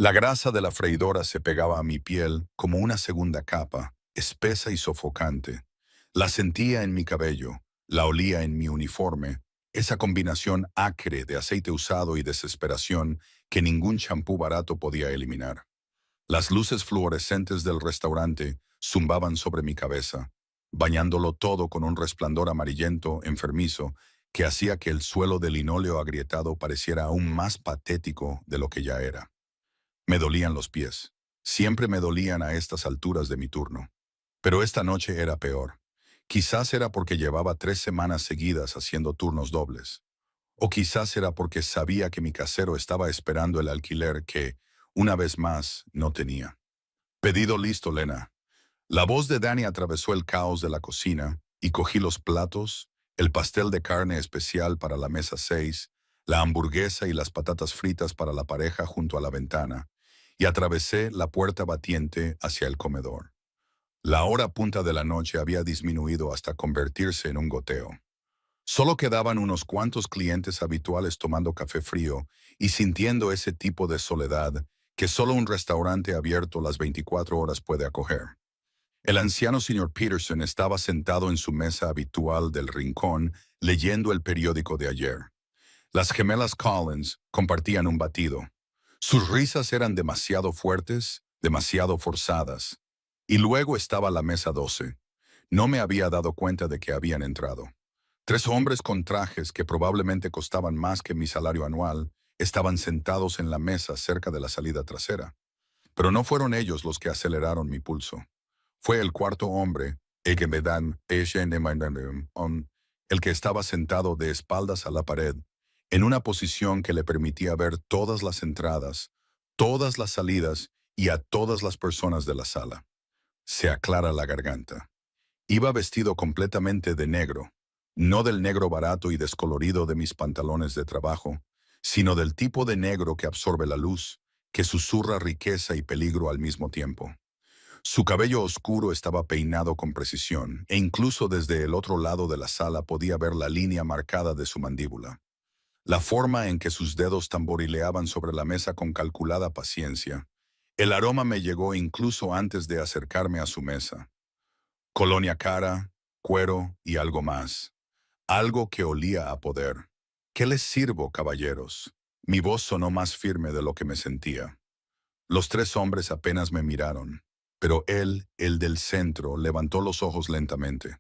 La grasa de la freidora se pegaba a mi piel como una segunda capa, espesa y sofocante. La sentía en mi cabello, la olía en mi uniforme, esa combinación acre de aceite usado y desesperación que ningún champú barato podía eliminar. Las luces fluorescentes del restaurante zumbaban sobre mi cabeza, bañándolo todo con un resplandor amarillento enfermizo que hacía que el suelo de linóleo agrietado pareciera aún más patético de lo que ya era. Me dolían los pies. Siempre me dolían a estas alturas de mi turno. Pero esta noche era peor. Quizás era porque llevaba 3 semanas seguidas haciendo turnos dobles. O quizás era porque sabía que mi casero estaba esperando el alquiler que, una vez más, no tenía. Pedido listo, Lena. La voz de Danny atravesó el caos de la cocina y cogí los platos, el pastel de carne especial para la mesa 6, la hamburguesa y las patatas fritas para la pareja junto a la ventana, y atravesé la puerta batiente hacia el comedor. La hora punta de la noche había disminuido hasta convertirse en un goteo. Solo quedaban unos cuantos clientes habituales tomando café frío y sintiendo ese tipo de soledad que solo un restaurante abierto las 24 horas puede acoger. El anciano señor Peterson estaba sentado en su mesa habitual del rincón leyendo el periódico de ayer. Las gemelas Collins compartían un batido. Sus risas eran demasiado fuertes, demasiado forzadas. Y luego estaba la mesa 12. No me había dado cuenta de que habían entrado. 3 hombres con trajes que probablemente costaban más que mi salario anual estaban sentados en la mesa cerca de la salida trasera. Pero no fueron ellos los que aceleraron mi pulso. Fue el cuarto hombre, el que me dan el que estaba sentado de espaldas a la pared, en una posición que le permitía ver todas las entradas, todas las salidas y a todas las personas de la sala. Se aclara la garganta. Iba vestido completamente de negro, no del negro barato y descolorido de mis pantalones de trabajo, sino del tipo de negro que absorbe la luz, que susurra riqueza y peligro al mismo tiempo. Su cabello oscuro estaba peinado con precisión, e incluso desde el otro lado de la sala podía ver la línea marcada de su mandíbula. La forma en que sus dedos tamborileaban sobre la mesa con calculada paciencia. El aroma me llegó incluso antes de acercarme a su mesa. Colonia cara, cuero y algo más. Algo que olía a poder. ¿Qué les sirvo, caballeros? Mi voz sonó más firme de lo que me sentía. Los 3 hombres apenas me miraron, pero él, el del centro, levantó los ojos lentamente.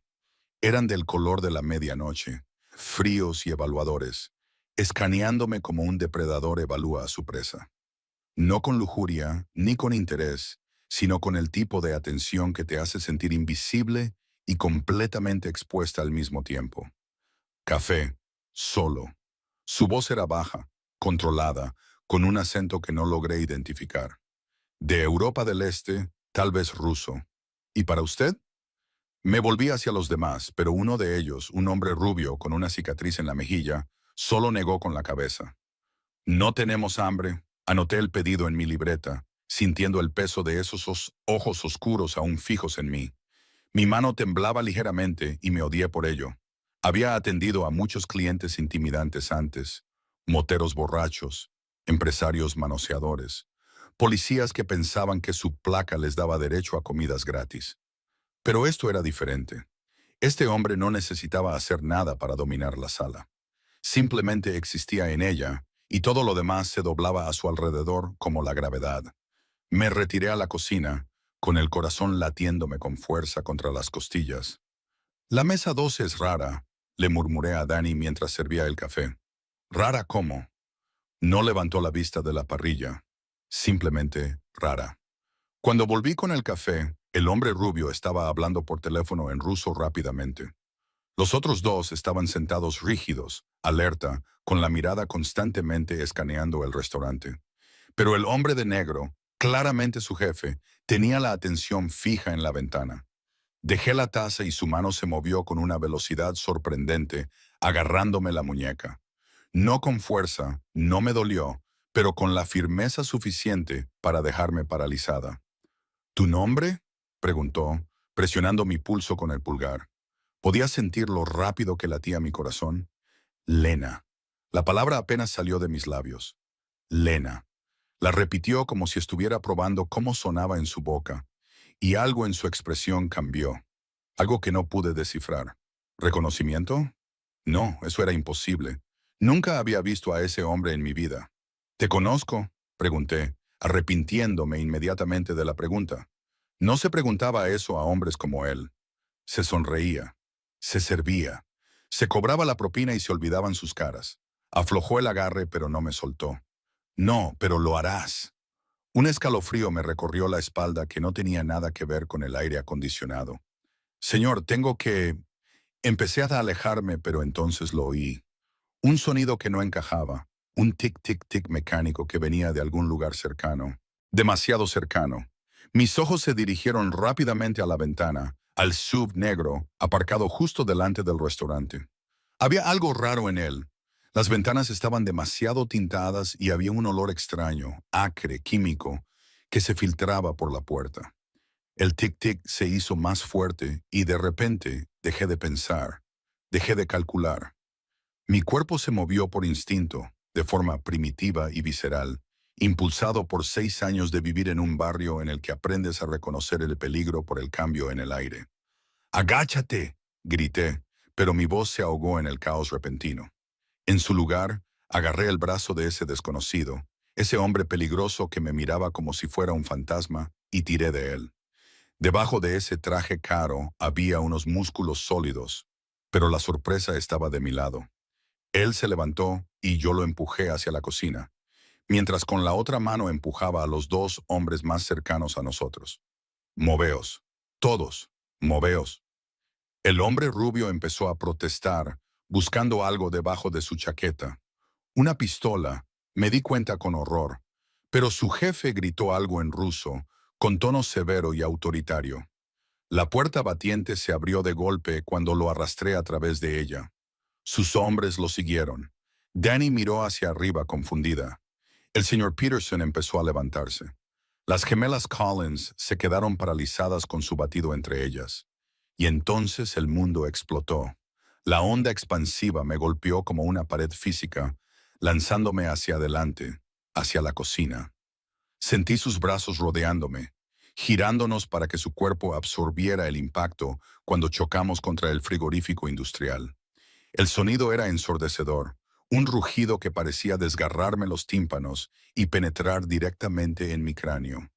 Eran del color de la medianoche, fríos y evaluadores, escaneándome como un depredador evalúa a su presa. No con lujuria, ni con interés, sino con el tipo de atención que te hace sentir invisible y completamente expuesta al mismo tiempo. Café, solo. Su voz era baja, controlada, con un acento que no logré identificar. De Europa del Este, tal vez ruso. ¿Y para usted? Me volví hacia los demás, pero uno de ellos, un hombre rubio con una cicatriz en la mejilla, solo negó con la cabeza. No tenemos hambre. Anoté el pedido en mi libreta, sintiendo el peso de esos ojos oscuros aún fijos en mí. Mi mano temblaba ligeramente y me odié por ello. Había atendido a muchos clientes intimidantes antes, moteros borrachos, empresarios manoseadores, policías que pensaban que su placa les daba derecho a comidas gratis. Pero esto era diferente. Este hombre no necesitaba hacer nada para dominar la sala. Simplemente existía en ella, y todo lo demás se doblaba a su alrededor como la gravedad. Me retiré a la cocina, con el corazón latiéndome con fuerza contra las costillas. La mesa 12 es rara, le murmuré a Danny mientras servía el café. ¿Rara cómo? No levantó la vista de la parrilla. Simplemente rara. Cuando volví con el café, el hombre rubio estaba hablando por teléfono en ruso rápidamente. Los otros dos estaban sentados rígidos, alerta, con la mirada constantemente escaneando el restaurante. Pero el hombre de negro, claramente su jefe, tenía la atención fija en la ventana. Dejé la taza y su mano se movió con una velocidad sorprendente, agarrándome la muñeca. No con fuerza, no me dolió, pero con la firmeza suficiente para dejarme paralizada. ¿Tu nombre?, preguntó, presionando mi pulso con el pulgar. Podía sentir lo rápido que latía mi corazón. Lena. La palabra apenas salió de mis labios. Lena. La repitió como si estuviera probando cómo sonaba en su boca, y algo en su expresión cambió. Algo que no pude descifrar. ¿Reconocimiento? No, eso era imposible. Nunca había visto a ese hombre en mi vida. ¿Te conozco?, pregunté, arrepintiéndome inmediatamente de la pregunta. No se preguntaba eso a hombres como él. Se sonreía, se servía, se cobraba la propina y se olvidaban sus caras. Aflojó el agarre, pero no me soltó. No, pero lo harás. Un escalofrío me recorrió la espalda que no tenía nada que ver con el aire acondicionado. Señor, tengo que... Empecé a alejarme, pero entonces lo oí. Un sonido que no encajaba, un tic-tic-tic mecánico que venía de algún lugar cercano, demasiado cercano. Mis ojos se dirigieron rápidamente a la ventana, al SUV negro, aparcado justo delante del restaurante. Había algo raro en él. Las ventanas estaban demasiado tintadas y había un olor extraño, acre, químico, que se filtraba por la puerta. El tic-tic se hizo más fuerte y de repente dejé de pensar, dejé de calcular. Mi cuerpo se movió por instinto, de forma primitiva y visceral, impulsado por 6 años de vivir en un barrio en el que aprendes a reconocer el peligro por el cambio en el aire. ¡Agáchate!, grité, pero mi voz se ahogó en el caos repentino. En su lugar, agarré el brazo de ese desconocido, ese hombre peligroso que me miraba como si fuera un fantasma, y tiré de él. Debajo de ese traje caro había unos músculos sólidos, pero la sorpresa estaba de mi lado. Él se levantó y yo lo empujé hacia la cocina, mientras con la otra mano empujaba a los dos hombres más cercanos a nosotros. «Moveos, todos, moveos». El hombre rubio empezó a protestar, buscando algo debajo de su chaqueta. Una pistola, me di cuenta con horror, pero su jefe gritó algo en ruso, con tono severo y autoritario. La puerta batiente se abrió de golpe cuando lo arrastré a través de ella. Sus hombres lo siguieron. Danny miró hacia arriba confundida. El señor Peterson empezó a levantarse. Las gemelas Collins se quedaron paralizadas con su batido entre ellas. Y entonces el mundo explotó. La onda expansiva me golpeó como una pared física, lanzándome hacia adelante, hacia la cocina. Sentí sus brazos rodeándome, girándonos para que su cuerpo absorbiera el impacto cuando chocamos contra el frigorífico industrial. El sonido era ensordecedor, un rugido que parecía desgarrarme los tímpanos y penetrar directamente en mi cráneo.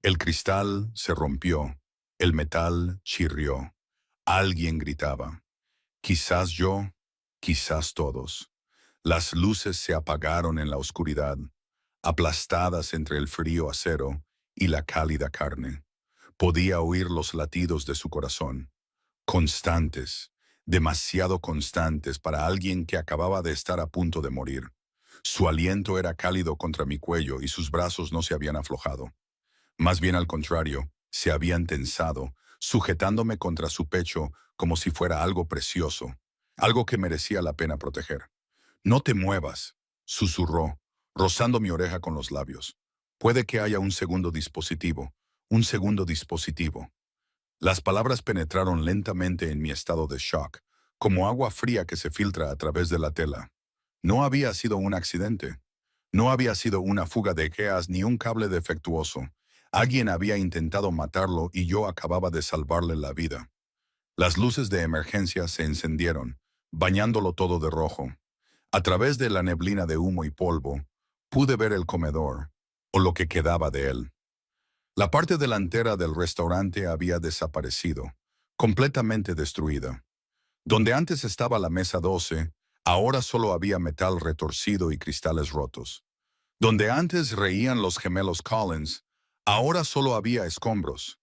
El cristal se rompió, el metal chirrió. Alguien gritaba. Quizás yo, quizás todos. Las luces se apagaron en la oscuridad, aplastadas entre el frío acero y la cálida carne. Podía oír los latidos de su corazón, constantes, demasiado constantes para alguien que acababa de estar a punto de morir. Su aliento era cálido contra mi cuello y sus brazos no se habían aflojado. Más bien al contrario, se habían tensado, sujetándome contra su pecho como si fuera algo precioso, algo que merecía la pena proteger. «No te muevas», susurró, rozando mi oreja con los labios. «Puede que haya un segundo dispositivo, un segundo dispositivo». Las palabras penetraron lentamente en mi estado de shock, como agua fría que se filtra a través de la tela. No había sido un accidente. No había sido una fuga de gas ni un cable defectuoso. Alguien había intentado matarlo y yo acababa de salvarle la vida. Las luces de emergencia se encendieron, bañándolo todo de rojo. A través de la neblina de humo y polvo, pude ver el comedor, o lo que quedaba de él. La parte delantera del restaurante había desaparecido, completamente destruida. Donde antes estaba la mesa 12, ahora solo había metal retorcido y cristales rotos. Donde antes reían los gemelos Collins, ahora solo había escombros.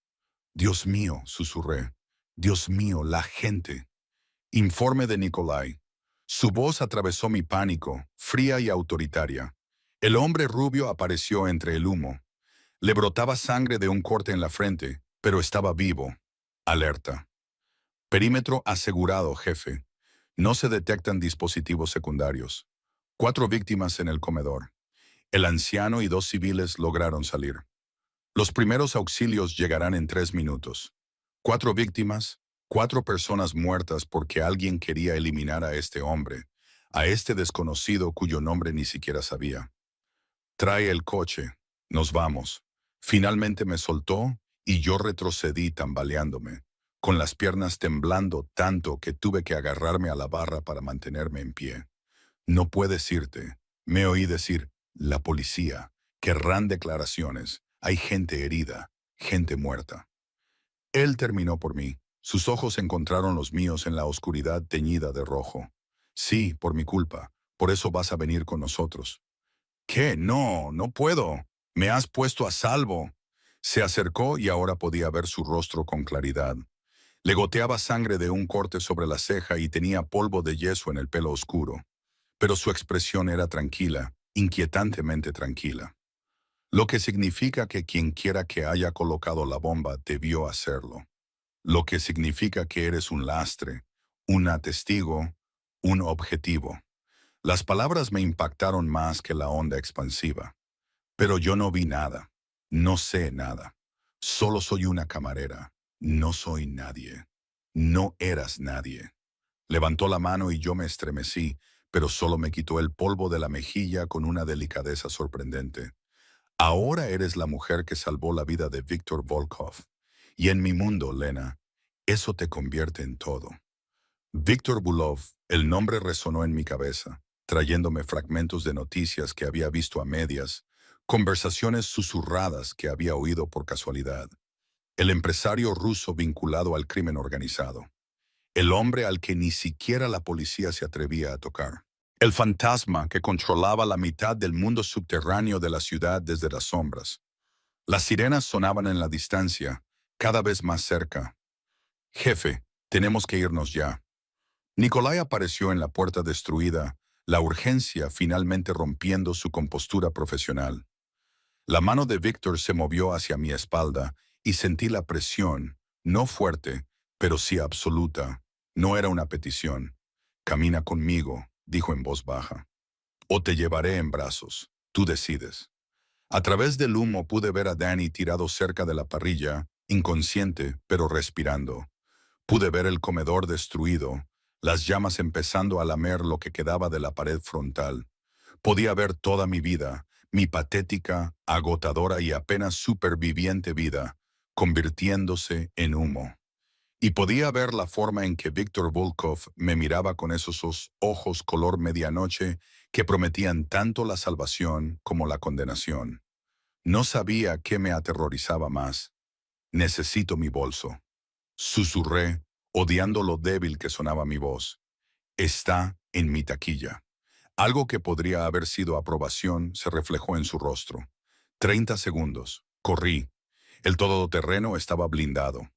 «Dios mío», susurré. «Dios mío, la gente». Informe de Nikolai. Su voz atravesó mi pánico, fría y autoritaria. El hombre rubio apareció entre el humo. Le brotaba sangre de un corte en la frente, pero estaba vivo, alerta. «Perímetro asegurado, jefe. No se detectan dispositivos secundarios. 4 víctimas en el comedor. El anciano y 2 civiles lograron salir. Los primeros auxilios llegarán en 3 minutos. 4 víctimas, 4 personas muertas porque alguien quería eliminar a este hombre, a este desconocido cuyo nombre ni siquiera sabía. Trae el coche», Nos vamos. Finalmente me soltó y yo retrocedí tambaleándome, con las piernas temblando tanto que tuve que agarrarme a la barra para mantenerme en pie. No puedes irte. Me oí decir, la policía. Querrán declaraciones. Hay gente herida, gente muerta. Él terminó por mí. Sus ojos encontraron los míos en la oscuridad teñida de rojo. Sí, por mi culpa. Por eso vas a venir con nosotros. ¿Qué? No, no puedo. Me has puesto a salvo. Se acercó y ahora podía ver su rostro con claridad. Le goteaba sangre de un corte sobre la ceja y tenía polvo de yeso en el pelo oscuro. Pero su expresión era tranquila, inquietantemente tranquila. Lo que significa que quien quiera que haya colocado la bomba debió hacerlo. Lo que significa que eres un lastre, un testigo, un objetivo. Las palabras me impactaron más que la onda expansiva. Pero yo no vi nada. No sé nada. Solo soy una camarera. No soy nadie. No eras nadie. Levantó la mano y yo me estremecí, pero solo me quitó el polvo de la mejilla con una delicadeza sorprendente. Ahora eres la mujer que salvó la vida de Víctor Volkov. Y en mi mundo, Lena, eso te convierte en todo. Víctor Bulov, el nombre resonó en mi cabeza, trayéndome fragmentos de noticias que había visto a medias, conversaciones susurradas que había oído por casualidad. El empresario ruso vinculado al crimen organizado. El hombre al que ni siquiera la policía se atrevía a tocar. El fantasma que controlaba la mitad del mundo subterráneo de la ciudad desde las sombras. Las sirenas sonaban en la distancia, cada vez más cerca. Jefe, tenemos que irnos ya. Nikolai apareció en la puerta destruida, la urgencia finalmente rompiendo su compostura profesional. La mano de Víctor se movió hacia mi espalda y sentí la presión, no fuerte, pero sí absoluta. No era una petición. Camina conmigo, dijo en voz baja. O te llevaré en brazos. Tú decides. A través del humo pude ver a Danny tirado cerca de la parrilla, inconsciente, pero respirando. Pude ver el comedor destruido, las llamas empezando a lamer lo que quedaba de la pared frontal. Podía ver toda mi vida, mi patética, agotadora y apenas superviviente vida, convirtiéndose en humo. Y podía ver la forma en que Víctor Volkov me miraba con esos ojos color medianoche que prometían tanto la salvación como la condenación. No sabía qué me aterrorizaba más. Necesito mi bolso. Susurré, odiando lo débil que sonaba mi voz. Está en mi taquilla. Algo que podría haber sido aprobación se reflejó en su rostro. 30 segundos. Corrí. El todoterreno estaba blindado.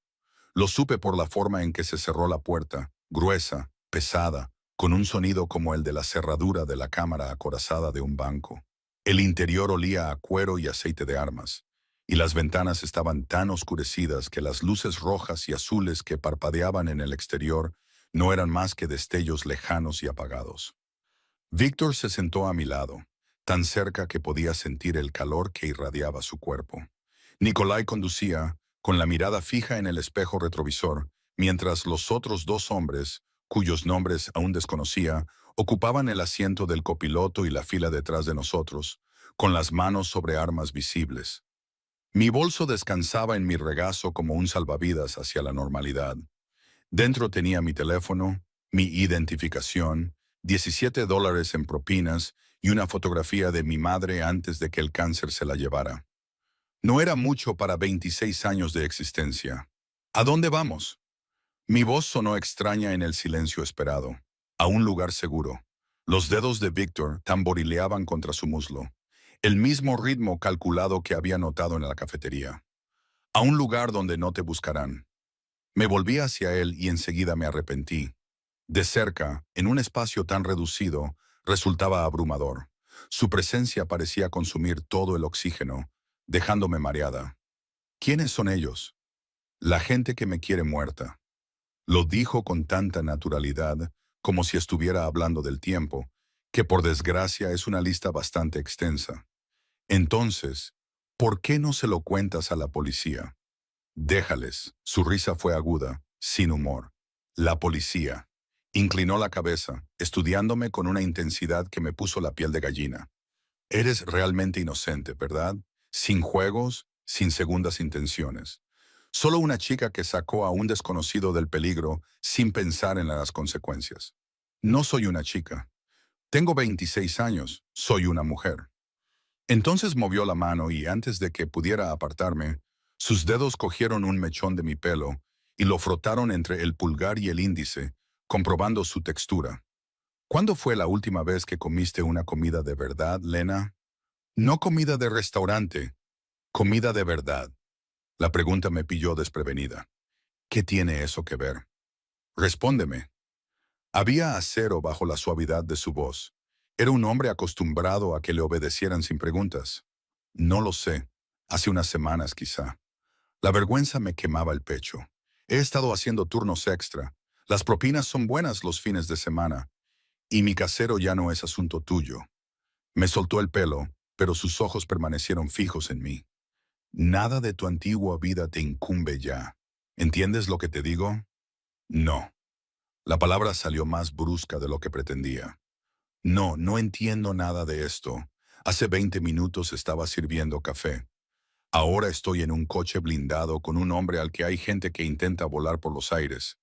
Lo supe por la forma en que se cerró la puerta, gruesa, pesada, con un sonido como el de la cerradura de la cámara acorazada de un banco. El interior olía a cuero y aceite de armas, y las ventanas estaban tan oscurecidas que las luces rojas y azules que parpadeaban en el exterior no eran más que destellos lejanos y apagados. Víctor se sentó a mi lado, tan cerca que podía sentir el calor que irradiaba su cuerpo. Nikolai conducía, con la mirada fija en el espejo retrovisor, mientras los otros dos hombres, cuyos nombres aún desconocía, ocupaban el asiento del copiloto y la fila detrás de nosotros, con las manos sobre armas visibles. Mi bolso descansaba en mi regazo como un salvavidas hacia la normalidad. Dentro tenía mi teléfono, mi identificación, $17 en propinas y una fotografía de mi madre antes de que el cáncer se la llevara. No era mucho para 26 años de existencia. ¿A dónde vamos? Mi voz sonó extraña en el silencio esperado. A un lugar seguro. Los dedos de Víctor tamborileaban contra su muslo. El mismo ritmo calculado que había notado en la cafetería. A un lugar donde no te buscarán. Me volví hacia él y enseguida me arrepentí. De cerca, en un espacio tan reducido, resultaba abrumador. Su presencia parecía consumir todo el oxígeno, dejándome mareada. ¿Quiénes son ellos? La gente que me quiere muerta. Lo dijo con tanta naturalidad, como si estuviera hablando del tiempo, que por desgracia es una lista bastante extensa. Entonces, ¿por qué no se lo cuentas a la policía? Déjales. Su risa fue aguda, sin humor. La policía. Inclinó la cabeza, estudiándome con una intensidad que me puso la piel de gallina. Eres realmente inocente, ¿verdad? sin juegos, sin segundas intenciones. Solo una chica que sacó a un desconocido del peligro sin pensar en las consecuencias. No soy una chica. Tengo 26 años, soy una mujer. Entonces movió la mano y antes de que pudiera apartarme, sus dedos cogieron un mechón de mi pelo y lo frotaron entre el pulgar y el índice, comprobando su textura. ¿Cuándo fue la última vez que comiste una comida de verdad, Lena? No comida de restaurante, comida de verdad. La pregunta me pilló desprevenida. ¿Qué tiene eso que ver? Respóndeme. Había acero bajo la suavidad de su voz. Era un hombre acostumbrado a que le obedecieran sin preguntas. No lo sé. Hace unas semanas quizá. La vergüenza me quemaba el pecho. He estado haciendo turnos extra. Las propinas son buenas los fines de semana. Y mi casero ya no es asunto tuyo. Me soltó el pelo, pero sus ojos permanecieron fijos en mí. Nada de tu antigua vida te incumbe ya. ¿Entiendes lo que te digo? No. La palabra salió más brusca de lo que pretendía. No, no entiendo nada de esto. Hace 20 minutos estaba sirviendo café. Ahora estoy en un coche blindado con un hombre al que hay gente que intenta volar por los aires.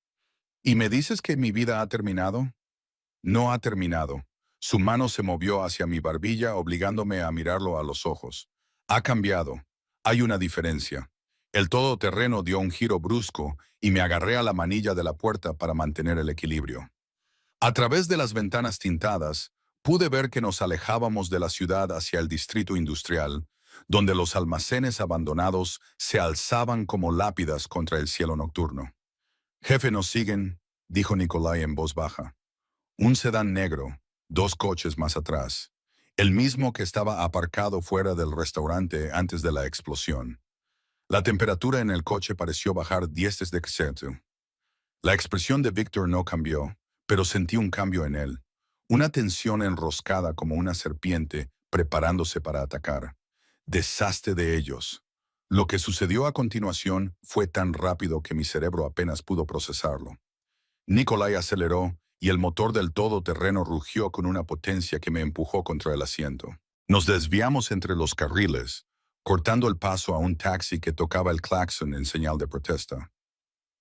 ¿Y me dices que mi vida ha terminado? No ha terminado. Su mano se movió hacia mi barbilla obligándome a mirarlo a los ojos. Ha cambiado. Hay una diferencia. El todoterreno dio un giro brusco y me agarré a la manilla de la puerta para mantener el equilibrio. A través de las ventanas tintadas, pude ver que nos alejábamos de la ciudad hacia el distrito industrial, donde los almacenes abandonados se alzaban como lápidas contra el cielo nocturno. Jefe, nos siguen, dijo Nikolai en voz baja. Un sedán negro, 2 coches más atrás, el mismo que estaba aparcado fuera del restaurante antes de la explosión. La temperatura en el coche pareció bajar 10 desde que se... La expresión de Víctor no cambió, pero sentí un cambio en él. Una tensión enroscada como una serpiente preparándose para atacar. Deshazte de ellos. Lo que sucedió a continuación fue tan rápido que mi cerebro apenas pudo procesarlo. Nikolai aceleró y el motor del todoterreno rugió con una potencia que me empujó contra el asiento. Nos desviamos entre los carriles, cortando el paso a un taxi que tocaba el claxon en señal de protesta.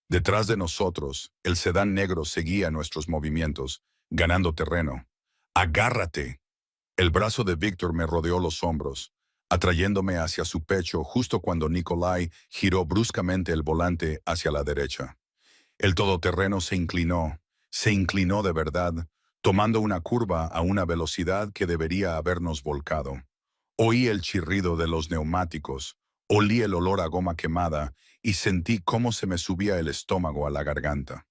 Detrás de nosotros, el sedán negro seguía nuestros movimientos, ganando terreno. ¡Agárrate! El brazo de Víctor me rodeó los hombros, atrayéndome hacia su pecho justo cuando Nikolai giró bruscamente el volante hacia la derecha. El todoterreno se inclinó de verdad, tomando una curva a una velocidad que debería habernos volcado. Oí el chirrido de los neumáticos, olí el olor a goma quemada y sentí cómo se me subía el estómago a la garganta.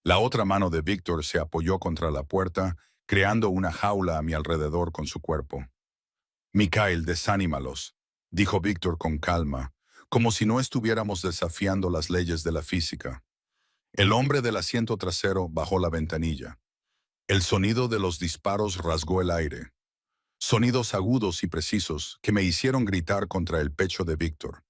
La otra mano de Víctor se apoyó contra la puerta, creando una jaula a mi alrededor con su cuerpo. Mikhail, desanímalos, dijo Víctor con calma, como si no estuviéramos desafiando las leyes de la física. El hombre del asiento trasero bajó la ventanilla. El sonido de los disparos rasgó el aire. Sonidos agudos y precisos que me hicieron gritar contra el pecho de Víctor.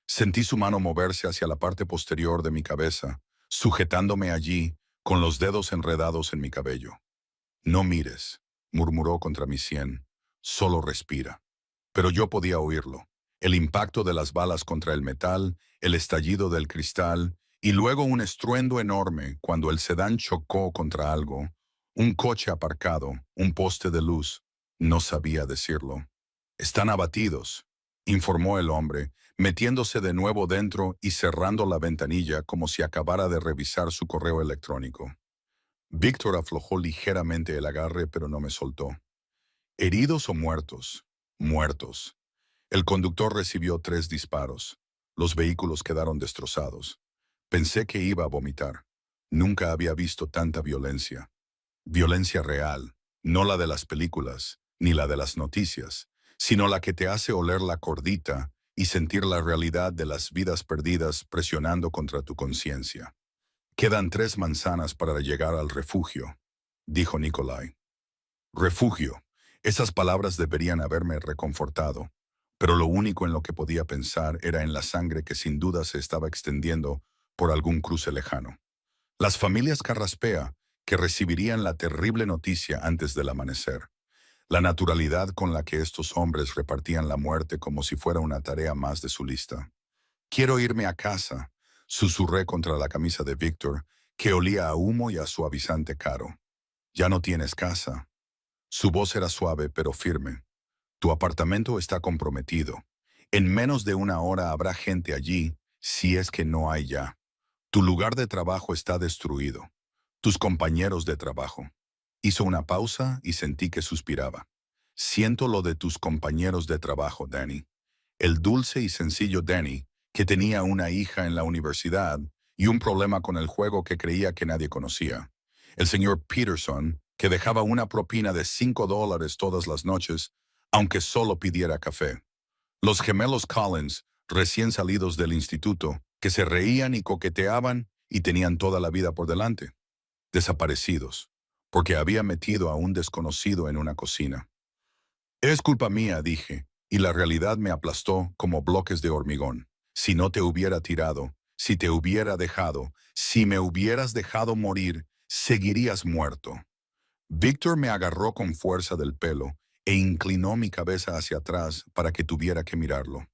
Sentí su mano moverse hacia la parte posterior de mi cabeza, sujetándome allí, con los dedos enredados en mi cabello. No mires, murmuró contra mi sien. Solo respira. Pero yo podía oírlo. El impacto de las balas contra el metal, el estallido del cristal, y luego un estruendo enorme cuando el sedán chocó contra algo. Un coche aparcado, un poste de luz. No sabía decirlo. Están abatidos, informó el hombre, metiéndose de nuevo dentro y cerrando la ventanilla como si acabara de revisar su correo electrónico. Víctor aflojó ligeramente el agarre, pero no me soltó. ¿Heridos o muertos? Muertos. El conductor recibió 3 disparos. Los vehículos quedaron destrozados. Pensé que iba a vomitar. Nunca había visto tanta violencia. Violencia real, no la de las películas, ni la de las noticias, sino la que te hace oler la cordita y sentir la realidad de las vidas perdidas presionando contra tu conciencia. Quedan 3 manzanas para llegar al refugio, dijo Nikolai. Refugio. Esas palabras deberían haberme reconfortado, pero lo único en lo que podía pensar era en la sangre que sin duda se estaba extendiendo por algún cruce lejano. Las familias Carraspea, que recibirían la terrible noticia antes del amanecer. La naturalidad con la que estos hombres repartían la muerte como si fuera una tarea más de su lista. Quiero irme a casa, susurré contra la camisa de Víctor, que olía a humo y a suavizante caro. Ya no tienes casa. Su voz era suave pero firme. Tu apartamento está comprometido. En menos de una hora habrá gente allí, si es que no hay ya. Tu lugar de trabajo está destruido. Tus compañeros de trabajo. Hizo una pausa y sentí que suspiraba. Siento lo de tus compañeros de trabajo, Danny. El dulce y sencillo Danny, que tenía una hija en la universidad y un problema con el juego que creía que nadie conocía. El señor Peterson, que dejaba una propina de $5 todas las noches, aunque solo pidiera café. Los gemelos Collins, recién salidos del instituto, que se reían y coqueteaban y tenían toda la vida por delante. Desaparecidos, porque había metido a un desconocido en una cocina. Es culpa mía, dije, y la realidad me aplastó como bloques de hormigón. Si no te hubiera tirado, si te hubiera dejado, si me hubieras dejado morir, seguirías muerto. Víctor me agarró con fuerza del pelo e inclinó mi cabeza hacia atrás para que tuviera que mirarlo.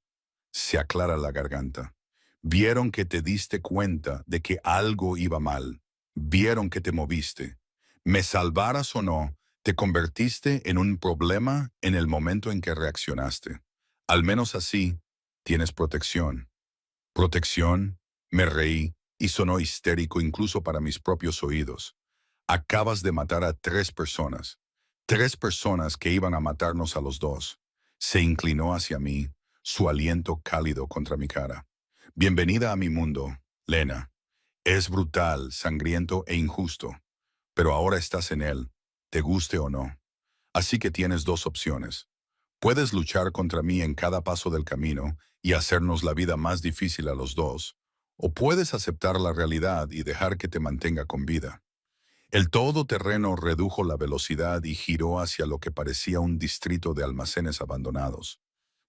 Se aclara la garganta. Vieron que te diste cuenta de que algo iba mal. Vieron que te moviste. Me salvaras o no, te convertiste en un problema en el momento en que reaccionaste. Al menos así, tienes protección. ¿Protección? Me reí y sonó histérico incluso para mis propios oídos. Acabas de matar a 3 personas. 3 personas que iban a matarnos a los dos. Se inclinó hacia mí, su aliento cálido contra mi cara. Bienvenida a mi mundo, Lena. Es brutal, sangriento e injusto, pero ahora estás en él, te guste o no. Así que tienes 2 opciones. Puedes luchar contra mí en cada paso del camino y hacernos la vida más difícil a los dos, o puedes aceptar la realidad y dejar que te mantenga con vida. El todoterreno redujo la velocidad y giró hacia lo que parecía un distrito de almacenes abandonados.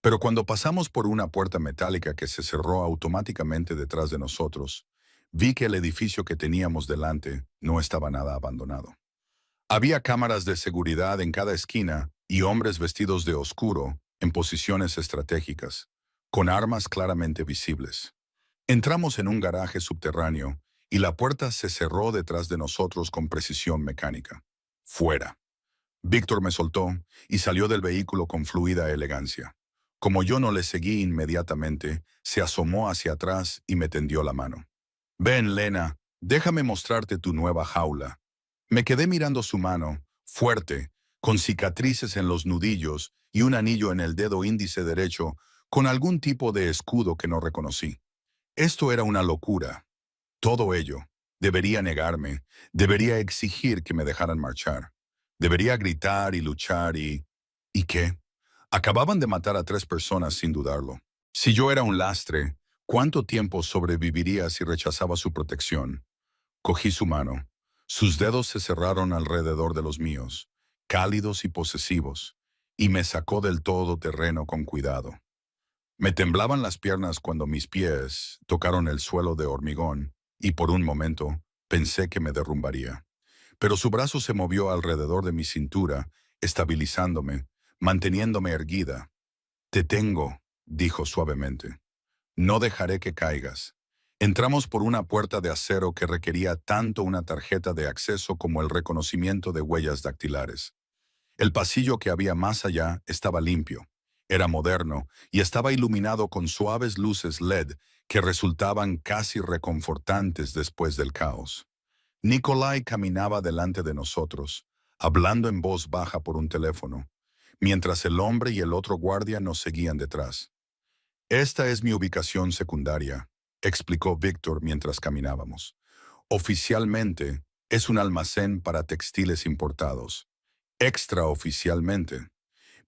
Pero cuando pasamos por una puerta metálica que se cerró automáticamente detrás de nosotros, vi que el edificio que teníamos delante no estaba nada abandonado. Había cámaras de seguridad en cada esquina y hombres vestidos de oscuro en posiciones estratégicas, con armas claramente visibles. Entramos en un garaje subterráneo y la puerta se cerró detrás de nosotros con precisión mecánica. Fuera. Víctor me soltó y salió del vehículo con fluida elegancia. Como yo no le seguí inmediatamente, se asomó hacia atrás y me tendió la mano. Ven, Lena, déjame mostrarte tu nueva jaula. Me quedé mirando su mano, fuerte, con cicatrices en los nudillos y un anillo en el dedo índice derecho, con algún tipo de escudo que no reconocí. Esto era una locura. Todo ello. Debería negarme, debería exigir que me dejaran marchar. Debería gritar y luchar y... ¿Y qué? Acababan de matar a 3 personas sin dudarlo. Si yo era un lastre, ¿cuánto tiempo sobreviviría si rechazaba su protección? Cogí su mano. Sus dedos se cerraron alrededor de los míos, cálidos y posesivos, y me sacó del todoterreno con cuidado. Me temblaban las piernas cuando mis pies tocaron el suelo de hormigón, y por un momento pensé que me derrumbaría. Pero su brazo se movió alrededor de mi cintura, estabilizándome, manteniéndome erguida. Te tengo, dijo suavemente. No dejaré que caigas. Entramos por una puerta de acero que requería tanto una tarjeta de acceso como el reconocimiento de huellas dactilares. El pasillo que había más allá estaba limpio, era moderno y estaba iluminado con suaves luces LED que resultaban casi reconfortantes después del caos. Nikolai caminaba delante de nosotros, hablando en voz baja por un teléfono, mientras el hombre y el otro guardia nos seguían detrás. Esta es mi ubicación secundaria, explicó Víctor mientras caminábamos. Oficialmente, es un almacén para textiles importados. Extraoficialmente,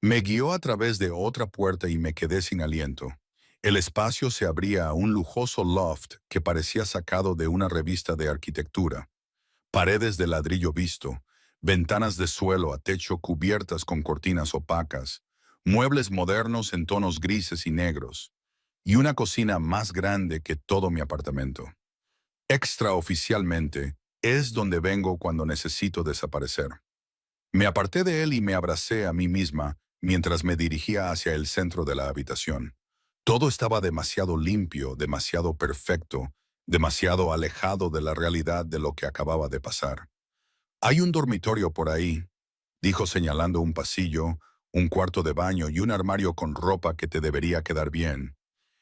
me guió a través de otra puerta y me quedé sin aliento. El espacio se abría a un lujoso loft que parecía sacado de una revista de arquitectura. Paredes de ladrillo visto, ventanas de suelo a techo cubiertas con cortinas opacas, muebles modernos en tonos grises y negros, y una cocina más grande que todo mi apartamento. Extraoficialmente, es donde vengo cuando necesito desaparecer. Me aparté de él y me abracé a mí misma mientras me dirigía hacia el centro de la habitación. Todo estaba demasiado limpio, demasiado perfecto, demasiado alejado de la realidad de lo que acababa de pasar. Hay un dormitorio por ahí, dijo señalando un pasillo, un cuarto de baño y un armario con ropa que te debería quedar bien.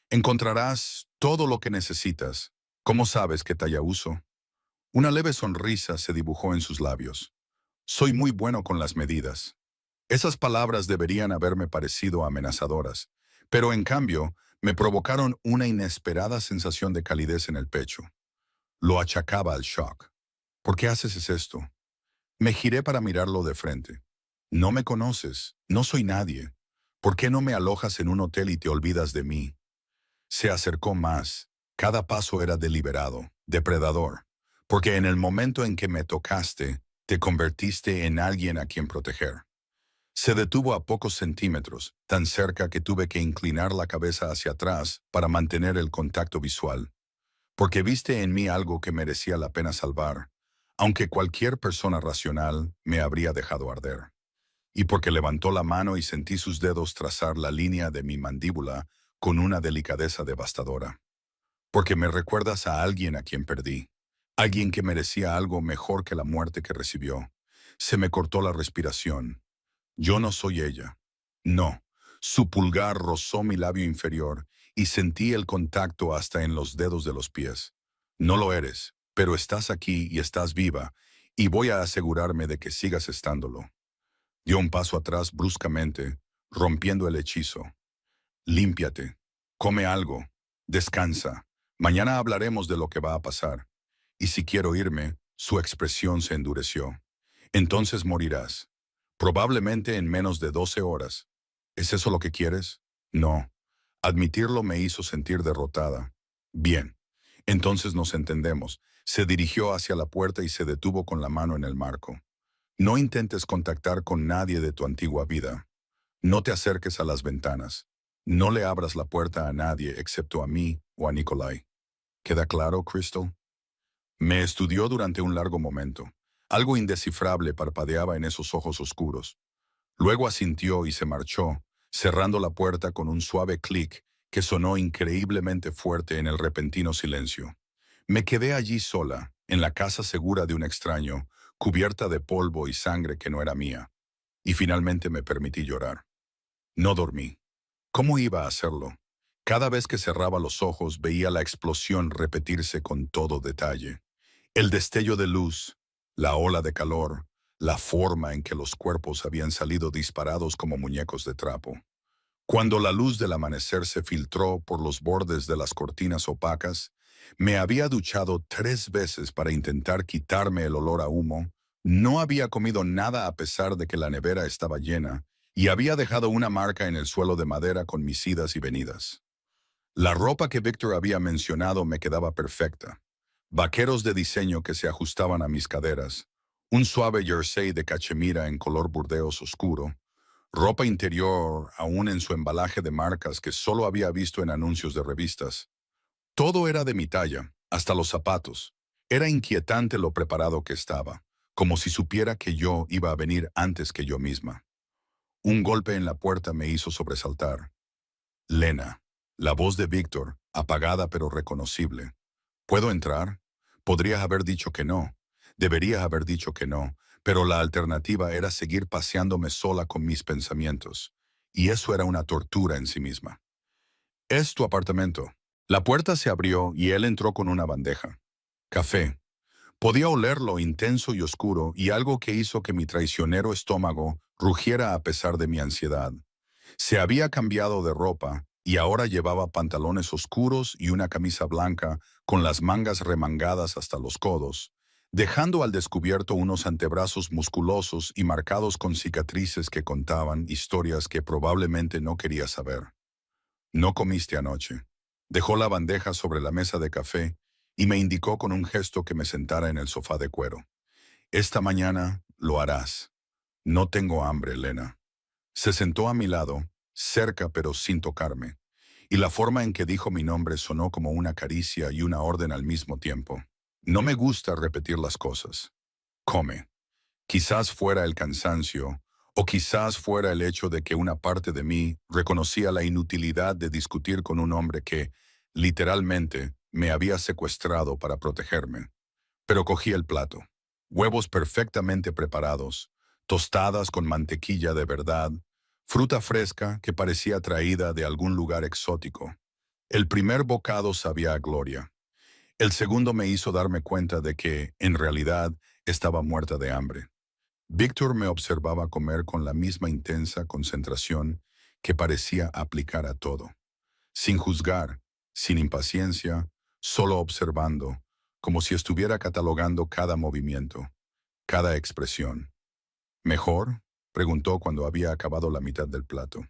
Encontrarás todo lo que necesitas. ¿Cómo sabes qué talla uso? Una leve sonrisa se dibujó en sus labios. Soy muy bueno con las medidas. Esas palabras deberían haberme parecido amenazadoras, pero en cambio me provocaron una inesperada sensación de calidez en el pecho. Lo achacaba al shock. ¿Por qué haces esto? Me giré para mirarlo de frente. No me conoces, no soy nadie. ¿Por qué no me alojas en un hotel y te olvidas de mí? Se acercó más. Cada paso era deliberado, depredador, porque en el momento en que me tocaste, te convertiste en alguien a quien proteger. Se detuvo a pocos centímetros, tan cerca que tuve que inclinar la cabeza hacia atrás para mantener el contacto visual, porque viste en mí algo que merecía la pena salvar, aunque cualquier persona racional me habría dejado arder. Y porque levantó la mano y sentí sus dedos trazar la línea de mi mandíbula con una delicadeza devastadora. Porque me recuerdas a alguien a quien perdí, alguien que merecía algo mejor que la muerte que recibió. Se me cortó la respiración. Yo no soy ella. No. Su pulgar rozó mi labio inferior y sentí el contacto hasta en los dedos de los pies. No lo eres, pero estás aquí y estás viva, y voy a asegurarme de que sigas estándolo. Dio un paso atrás bruscamente, rompiendo el hechizo. Límpiate, come algo, descansa. Mañana hablaremos de lo que va a pasar. Y si quiero irme, su expresión se endureció. Entonces morirás. Probablemente en menos de 12 horas. ¿Es eso lo que quieres? No. Admitirlo me hizo sentir derrotada. Bien. Entonces nos entendemos. Se dirigió hacia la puerta y se detuvo con la mano en el marco. No intentes contactar con nadie de tu antigua vida. No te acerques a las ventanas. No le abras la puerta a nadie excepto a mí o a Nikolai. ¿Queda claro, Crystal? Me estudió durante un largo momento. Algo indescifrable parpadeaba en esos ojos oscuros. Luego asintió y se marchó, cerrando la puerta con un suave clic que sonó increíblemente fuerte en el repentino silencio. Me quedé allí sola, en la casa segura de un extraño, cubierta de polvo y sangre que no era mía. Y finalmente me permití llorar. No dormí. ¿Cómo iba a hacerlo? Cada vez que cerraba los ojos veía la explosión repetirse con todo detalle. El destello de luz, la ola de calor, la forma en que los cuerpos habían salido disparados como muñecos de trapo. Cuando la luz del amanecer se filtró por los bordes de las cortinas opacas, me había duchado 3 veces para intentar quitarme el olor a humo, no había comido nada a pesar de que la nevera estaba llena, y había dejado una marca en el suelo de madera con mis idas y venidas. La ropa que Víctor había mencionado me quedaba perfecta. Vaqueros de diseño que se ajustaban a mis caderas, un suave jersey de cachemira en color burdeos oscuro, ropa interior aún en su embalaje de marcas que solo había visto en anuncios de revistas. Todo era de mi talla, hasta los zapatos. Era inquietante lo preparado que estaba, como si supiera que yo iba a venir antes que yo misma. Un golpe en la puerta me hizo sobresaltar. Lena, la voz de Víctor, apagada pero reconocible. ¿Puedo entrar? Podría haber dicho que no. Debería haber dicho que no, pero la alternativa era seguir paseándome sola con mis pensamientos. Y eso era una tortura en sí misma. Es tu apartamento. La puerta se abrió y él entró con una bandeja. Café. Podía olerlo intenso y oscuro y algo que hizo que mi traicionero estómago rugiera a pesar de mi ansiedad. Se había cambiado de ropa y ahora llevaba pantalones oscuros y una camisa blanca con las mangas remangadas hasta los codos, dejando al descubierto unos antebrazos musculosos y marcados con cicatrices que contaban historias que probablemente no quería saber. No comiste anoche. Dejó la bandeja sobre la mesa de café y me indicó con un gesto que me sentara en el sofá de cuero. Esta mañana lo harás. No tengo hambre, Elena. Se sentó a mi lado, cerca pero sin tocarme, y la forma en que dijo mi nombre sonó como una caricia y una orden al mismo tiempo. No me gusta repetir las cosas. Come. Quizás fuera el cansancio, o quizás fuera el hecho de que una parte de mí reconocía la inutilidad de discutir con un hombre que, literalmente, me había secuestrado para protegerme. Pero cogí el plato. Huevos perfectamente preparados, tostadas con mantequilla de verdad, fruta fresca que parecía traída de algún lugar exótico. El primer bocado sabía a gloria. El segundo me hizo darme cuenta de que, en realidad, estaba muerta de hambre. Víctor me observaba comer con la misma intensa concentración que parecía aplicar a todo, sin juzgar, sin impaciencia, solo observando, como si estuviera catalogando cada movimiento, cada expresión. ¿Mejor?, preguntó cuando había acabado la mitad del plato.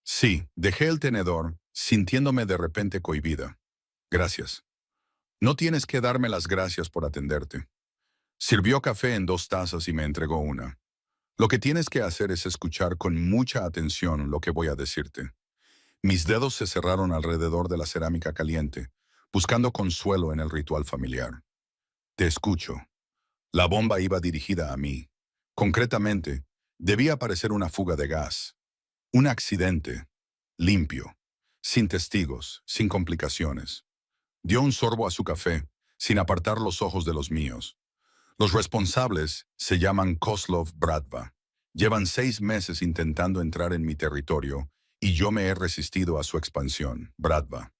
Sí, dejé el tenedor, sintiéndome de repente cohibida. Gracias. No tienes que darme las gracias por atenderte. Sirvió café en 2 tazas y me entregó una. Lo que tienes que hacer es escuchar con mucha atención lo que voy a decirte. Mis dedos se cerraron alrededor de la cerámica caliente, buscando consuelo en el ritual familiar. Te escucho. La bomba iba dirigida a mí. Concretamente, debía parecer una fuga de gas. Un accidente. Limpio. Sin testigos, sin complicaciones. Dio un sorbo a su café, sin apartar los ojos de los míos. Los responsables se llaman Kozlov Bratva. Llevan 6 meses intentando entrar en mi territorio y yo me he resistido a su expansión. Bratva.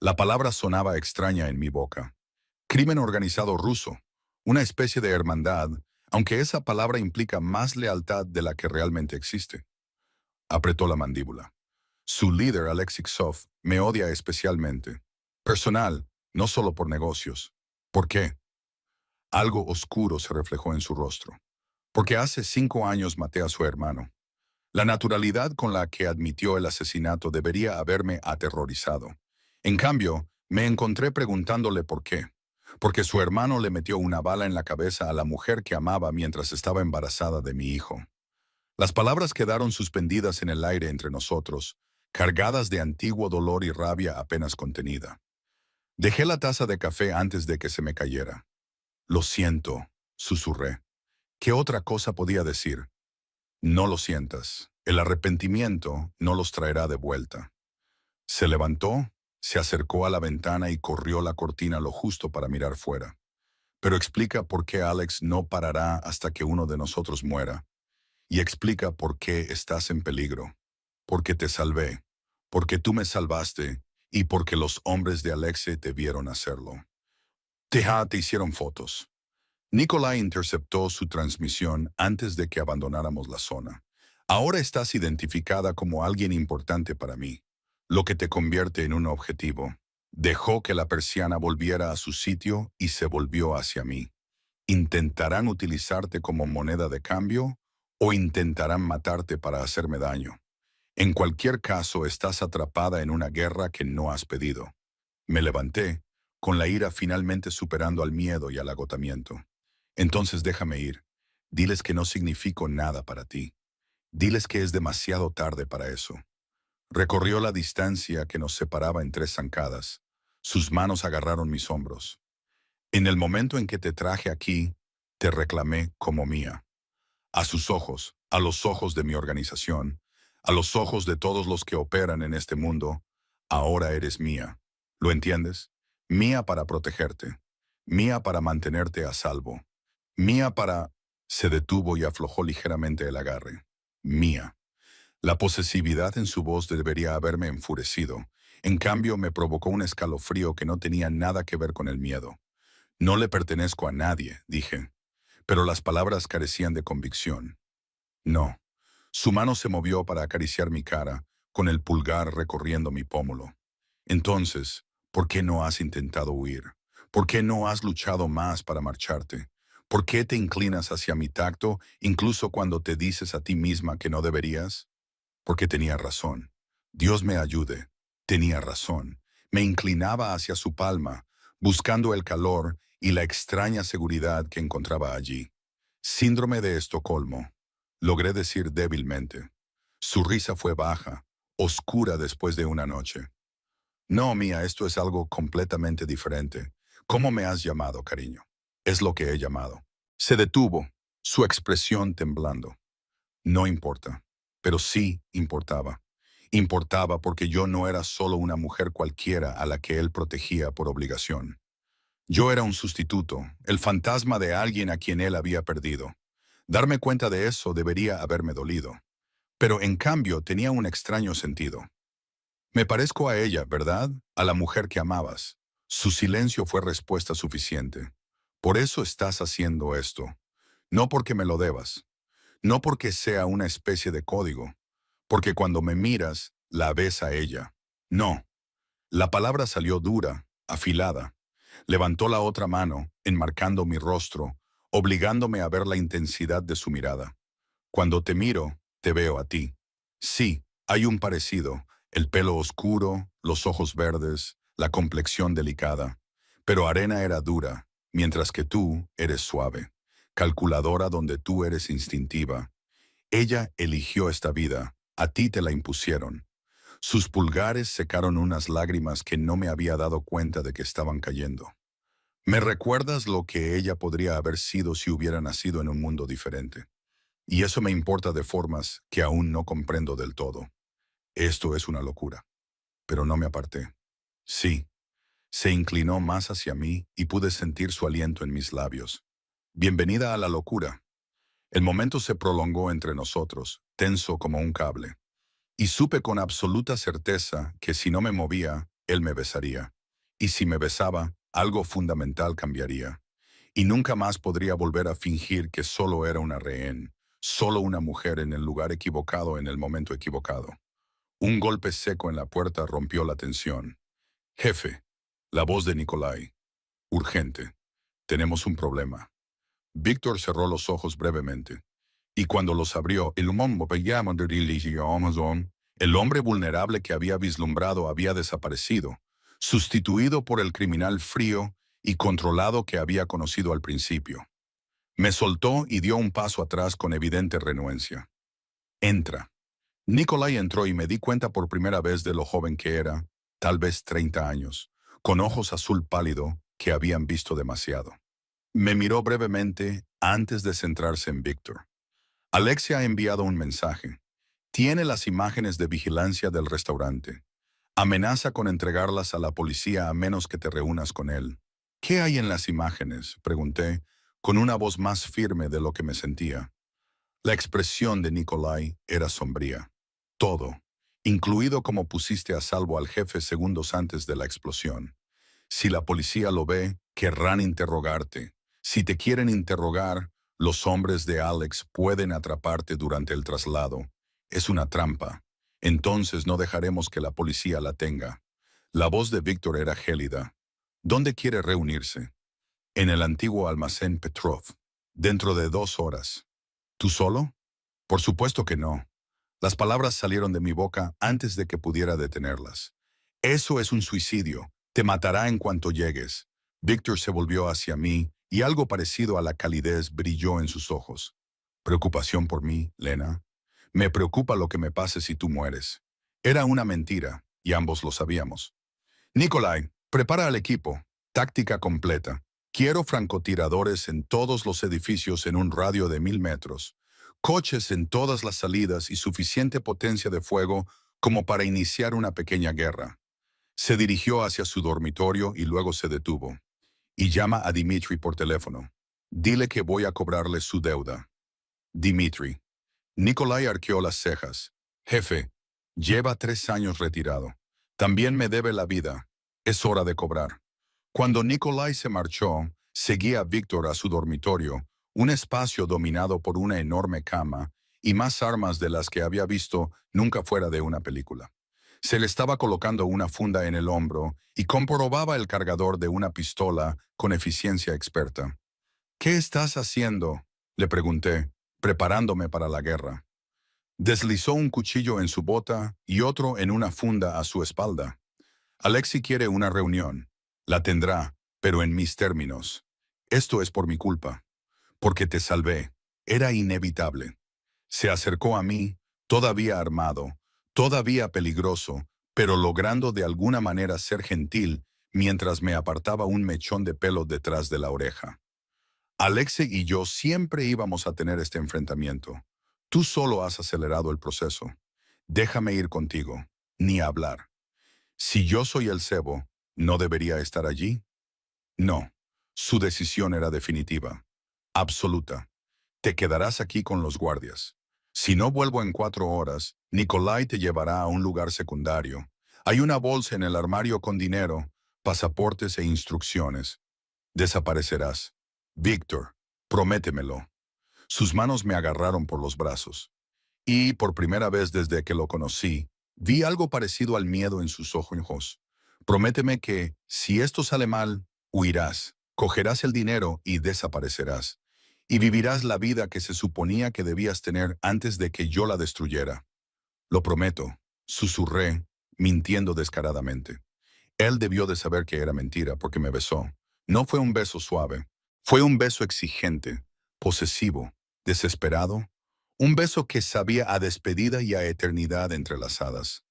La palabra sonaba extraña en mi boca. Crimen organizado ruso. Una especie de hermandad, aunque esa palabra implica más lealtad de la que realmente existe. Apretó la mandíbula. Su líder, Alexisov, me odia especialmente. Personal, no solo por negocios. ¿Por qué? Algo oscuro se reflejó en su rostro. Porque hace 5 años maté a su hermano. La naturalidad con la que admitió el asesinato debería haberme aterrorizado. En cambio, me encontré preguntándole por qué. Porque su hermano le metió una bala en la cabeza a la mujer que amaba mientras estaba embarazada de mi hijo. Las palabras quedaron suspendidas en el aire entre nosotros, cargadas de antiguo dolor y rabia apenas contenida. Dejé la taza de café antes de que se me cayera. Lo siento, susurré. ¿Qué otra cosa podía decir? No lo sientas. El arrepentimiento no los traerá de vuelta. Se levantó, se acercó a la ventana y corrió la cortina lo justo para mirar fuera. Pero explica por qué Alex no parará hasta que uno de nosotros muera. Y explica por qué estás en peligro. Porque te salvé. Porque tú me salvaste y porque los hombres de Alexe te vieron hacerlo. Te hicieron fotos. Nikolai interceptó su transmisión antes de que abandonáramos la zona. Ahora estás identificada como alguien importante para mí, lo que te convierte en un objetivo. Dejó que la persiana volviera a su sitio y se volvió hacia mí. ¿Intentarán utilizarte como moneda de cambio o intentarán matarte para hacerme daño? En cualquier caso, estás atrapada en una guerra que no has pedido. Me levanté, con la ira finalmente superando al miedo y al agotamiento. Entonces déjame ir. Diles que no significo nada para ti. Diles que es demasiado tarde para eso. Recorrió la distancia que nos separaba en 3 zancadas. Sus manos agarraron mis hombros. En el momento en que te traje aquí, te reclamé como mía. A sus ojos, a los ojos de mi organización, a los ojos de todos los que operan en este mundo, ahora eres mía. ¿Lo entiendes? Mía para protegerte. Mía para mantenerte a salvo. Mía para... Se detuvo y aflojó ligeramente el agarre. Mía. La posesividad en su voz debería haberme enfurecido. En cambio, me provocó un escalofrío que no tenía nada que ver con el miedo. No le pertenezco a nadie, dije. Pero las palabras carecían de convicción. No. Su mano se movió para acariciar mi cara, con el pulgar recorriendo mi pómulo. Entonces, ¿por qué no has intentado huir? ¿Por qué no has luchado más para marcharte? ¿Por qué te inclinas hacia mi tacto incluso cuando te dices a ti misma que no deberías? Porque tenía razón. Dios me ayude. Tenía razón. Me inclinaba hacia su palma, buscando el calor y la extraña seguridad que encontraba allí. Síndrome de Estocolmo, logré decir débilmente. Su risa fue baja, oscura después de una noche. No, mía, esto es algo completamente diferente. ¿Cómo me has llamado, cariño? Es lo que he llamado. Se detuvo. su expresión temblando. No importa, pero sí importaba. Importaba porque yo no era solo una mujer cualquiera a la que él protegía por obligación. Yo era un sustituto, el fantasma de alguien a quien él había perdido. Darme cuenta de eso debería haberme dolido. Pero en cambio tenía un extraño sentido. Me parezco a ella, ¿verdad? A la mujer que amabas. Su silencio fue respuesta suficiente. Por eso estás haciendo esto. No porque me lo debas. No porque sea una especie de código. Porque cuando me miras, la ves a ella. No. La palabra salió dura, afilada. Levantó la otra mano, enmarcando mi rostro, obligándome a ver la intensidad de su mirada. Cuando te miro, te veo a ti. Sí, hay un parecido, el pelo oscuro, los ojos verdes, la complexión delicada. Pero Arena era dura, mientras que tú eres suave. Calculadora donde tú eres instintiva. Ella eligió esta vida, a ti te la impusieron. Sus pulgares secaron unas lágrimas que no me había dado cuenta de que estaban cayendo. ¿Me recuerdas lo que ella podría haber sido si hubiera nacido en un mundo diferente? Y eso me importa de formas que aún no comprendo del todo. Esto es una locura. Pero no me aparté. Sí, se inclinó más hacia mí y pude sentir su aliento en mis labios. Bienvenida a la locura. El momento se prolongó entre nosotros, tenso como un cable. Y supe con absoluta certeza que si no me movía, él me besaría. Y si me besaba, algo fundamental cambiaría. Y nunca más podría volver a fingir que solo era una rehén, solo una mujer en el lugar equivocado en el momento equivocado. Un golpe seco en la puerta rompió la tensión. Jefe, la voz de Nikolai. Urgente. Tenemos un problema. Víctor cerró los ojos brevemente. Y cuando los abrió, el hombre vulnerable que había vislumbrado había desaparecido, sustituido por el criminal frío y controlado que había conocido al principio. Me soltó y dio un paso atrás con evidente renuencia. Entra. Nikolai entró y me di cuenta por primera vez de lo joven que era, tal vez 30 años, con ojos azul pálido que habían visto demasiado. Me miró brevemente antes de centrarse en Víctor. Alexia ha enviado un mensaje. Tiene las imágenes de vigilancia del restaurante. Amenaza con entregarlas a la policía a menos que te reúnas con él. ¿Qué hay en las imágenes?, pregunté, con una voz más firme de lo que me sentía. La expresión de Nikolai era sombría. Todo, incluido cómo pusiste a salvo al jefe segundos antes de la explosión. Si la policía lo ve, querrán interrogarte. Si te quieren interrogar, los hombres de Alex pueden atraparte durante el traslado. Es una trampa. Entonces no dejaremos que la policía la tenga. La voz de Víctor era gélida. ¿Dónde quiere reunirse? En el antiguo almacén Petrov. Dentro de 2 horas. ¿Tú solo? Por supuesto que no. Las palabras salieron de mi boca antes de que pudiera detenerlas. Eso es un suicidio. Te matará en cuanto llegues. Víctor se volvió hacia mí y algo parecido a la calidez brilló en sus ojos. ¿Preocupación por mí, Lena? Me preocupa lo que me pase si tú mueres. Era una mentira, y ambos lo sabíamos. Nikolai, prepara al equipo. Táctica completa. Quiero francotiradores en todos los edificios en un radio de 1000 metros. Coches en todas las salidas y suficiente potencia de fuego como para iniciar una pequeña guerra. Se dirigió hacia su dormitorio y luego se detuvo. Y llama a Dimitri por teléfono. Dile que voy a cobrarle su deuda. Dimitri. Nikolai arqueó las cejas. Jefe, lleva 3 años retirado. También me debe la vida. Es hora de cobrar. Cuando Nikolai se marchó, seguía a Víctor a su dormitorio, un espacio dominado por una enorme cama y más armas de las que había visto nunca fuera de una película. Se le estaba colocando una funda en el hombro y comprobaba el cargador de una pistola con eficiencia experta. ¿Qué estás haciendo?, le pregunté, preparándome para la guerra. Deslizó un cuchillo en su bota y otro en una funda a su espalda. Alexi quiere una reunión. La tendrá, pero en mis términos. Esto es por mi culpa. Porque te salvé. Era inevitable. Se acercó a mí, todavía armado, todavía peligroso, pero logrando de alguna manera ser gentil mientras me apartaba un mechón de pelo detrás de la oreja. Alexei y yo siempre íbamos a tener este enfrentamiento. Tú solo has acelerado el proceso. Déjame ir contigo, ni hablar. Si yo soy el cebo, ¿no debería estar allí? No. Su decisión era definitiva, absoluta. Te quedarás aquí con los guardias. Si no vuelvo en 4 horas, Nikolai te llevará a un lugar secundario. Hay una bolsa en el armario con dinero, pasaportes e instrucciones. Desaparecerás. Víctor, prométemelo. Sus manos me agarraron por los brazos. Y, por primera vez desde que lo conocí, vi algo parecido al miedo en sus ojos. Prométeme que, si esto sale mal, huirás, cogerás el dinero y desaparecerás. Y vivirás la vida que se suponía que debías tener antes de que yo la destruyera. Lo prometo, susurré, mintiendo descaradamente. Él debió de saber que era mentira porque me besó. No fue un beso suave, fue un beso exigente, posesivo, desesperado, un beso que sabía a despedida y a eternidad entrelazadas.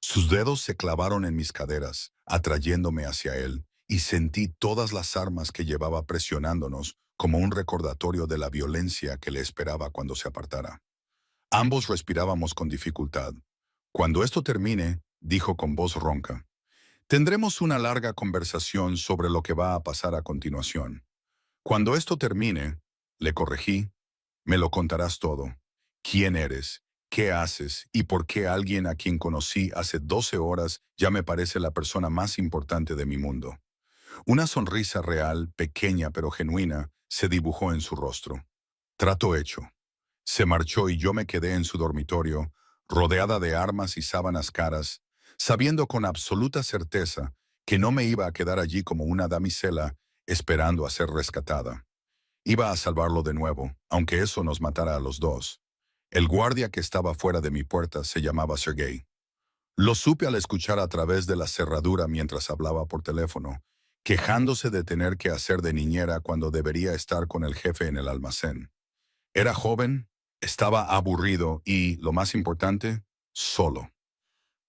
Sus dedos se clavaron en mis caderas, atrayéndome hacia él, y sentí todas las armas que llevaba presionándonos como un recordatorio de la violencia que le esperaba cuando se apartara. Ambos respirábamos con dificultad. Cuando esto termine, dijo con voz ronca, tendremos una larga conversación sobre lo que va a pasar a continuación. Cuando esto termine, le corregí, me lo contarás todo. ¿Quién eres? ¿Qué haces? ¿Y por qué alguien a quien conocí hace 12 horas ya me parece la persona más importante de mi mundo? Una sonrisa real, pequeña pero genuina, se dibujó en su rostro. Trato hecho. Se marchó y yo me quedé en su dormitorio, rodeada de armas y sábanas caras, sabiendo con absoluta certeza que no me iba a quedar allí como una damisela esperando a ser rescatada. Iba a salvarlo de nuevo, aunque eso nos matara a los dos. El guardia que estaba fuera de mi puerta se llamaba Sergei. Lo supe al escuchar a través de la cerradura mientras hablaba por teléfono, quejándose de tener que hacer de niñera cuando debería estar con el jefe en el almacén. Era joven, estaba aburrido y, lo más importante, solo.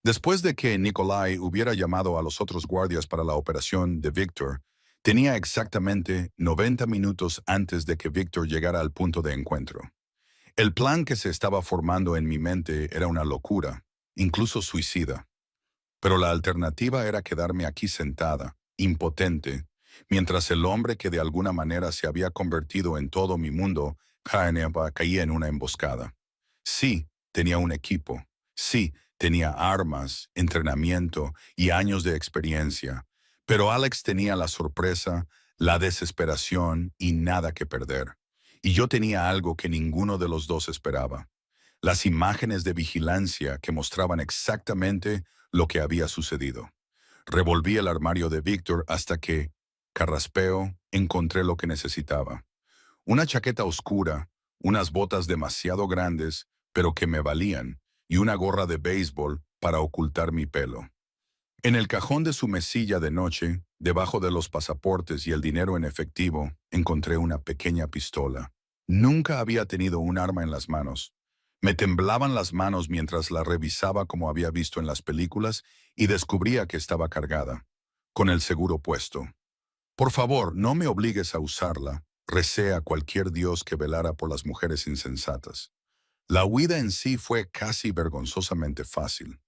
Después de que Nikolai hubiera llamado a los otros guardias para la operación de Victor, tenía exactamente 90 minutos antes de que Victor llegara al punto de encuentro. El plan que se estaba formando en mi mente era una locura, incluso suicida. Pero la alternativa era quedarme aquí sentada, impotente, mientras el hombre que de alguna manera se había convertido en todo mi mundo caía en una emboscada. Sí, tenía un equipo. Sí, tenía armas, entrenamiento y años de experiencia. Pero Alex tenía la sorpresa, la desesperación y nada que perder. Y yo tenía algo que ninguno de los dos esperaba. Las imágenes de vigilancia que mostraban exactamente lo que había sucedido. Revolví el armario de Víctor hasta que, carraspeo, encontré lo que necesitaba. Una chaqueta oscura, unas botas demasiado grandes, pero que me valían, y una gorra de béisbol para ocultar mi pelo. En el cajón de su mesilla de noche, debajo de los pasaportes y el dinero en efectivo, encontré una pequeña pistola. Nunca había tenido un arma en las manos. Me temblaban las manos mientras la revisaba como había visto en las películas y descubría que estaba cargada, con el seguro puesto. Por favor, no me obligues a usarla, recé a cualquier dios que velara por las mujeres insensatas. La huida en sí fue casi vergonzosamente fácil.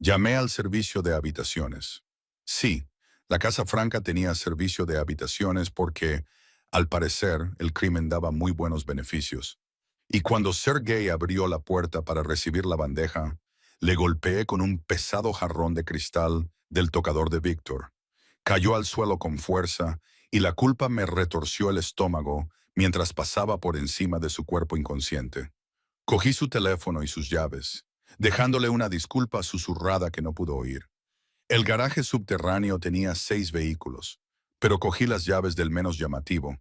Llamé al servicio de habitaciones. Sí, la Casa Franca tenía servicio de habitaciones porque, al parecer, el crimen daba muy buenos beneficios. Y cuando Sergei abrió la puerta para recibir la bandeja, le golpeé con un pesado jarrón de cristal del tocador de Víctor. Cayó al suelo con fuerza y la culpa me retorció el estómago mientras pasaba por encima de su cuerpo inconsciente. Cogí su teléfono y sus llaves, dejándole una disculpa susurrada que no pudo oír. El garaje subterráneo tenía 6 vehículos, pero cogí las llaves del menos llamativo,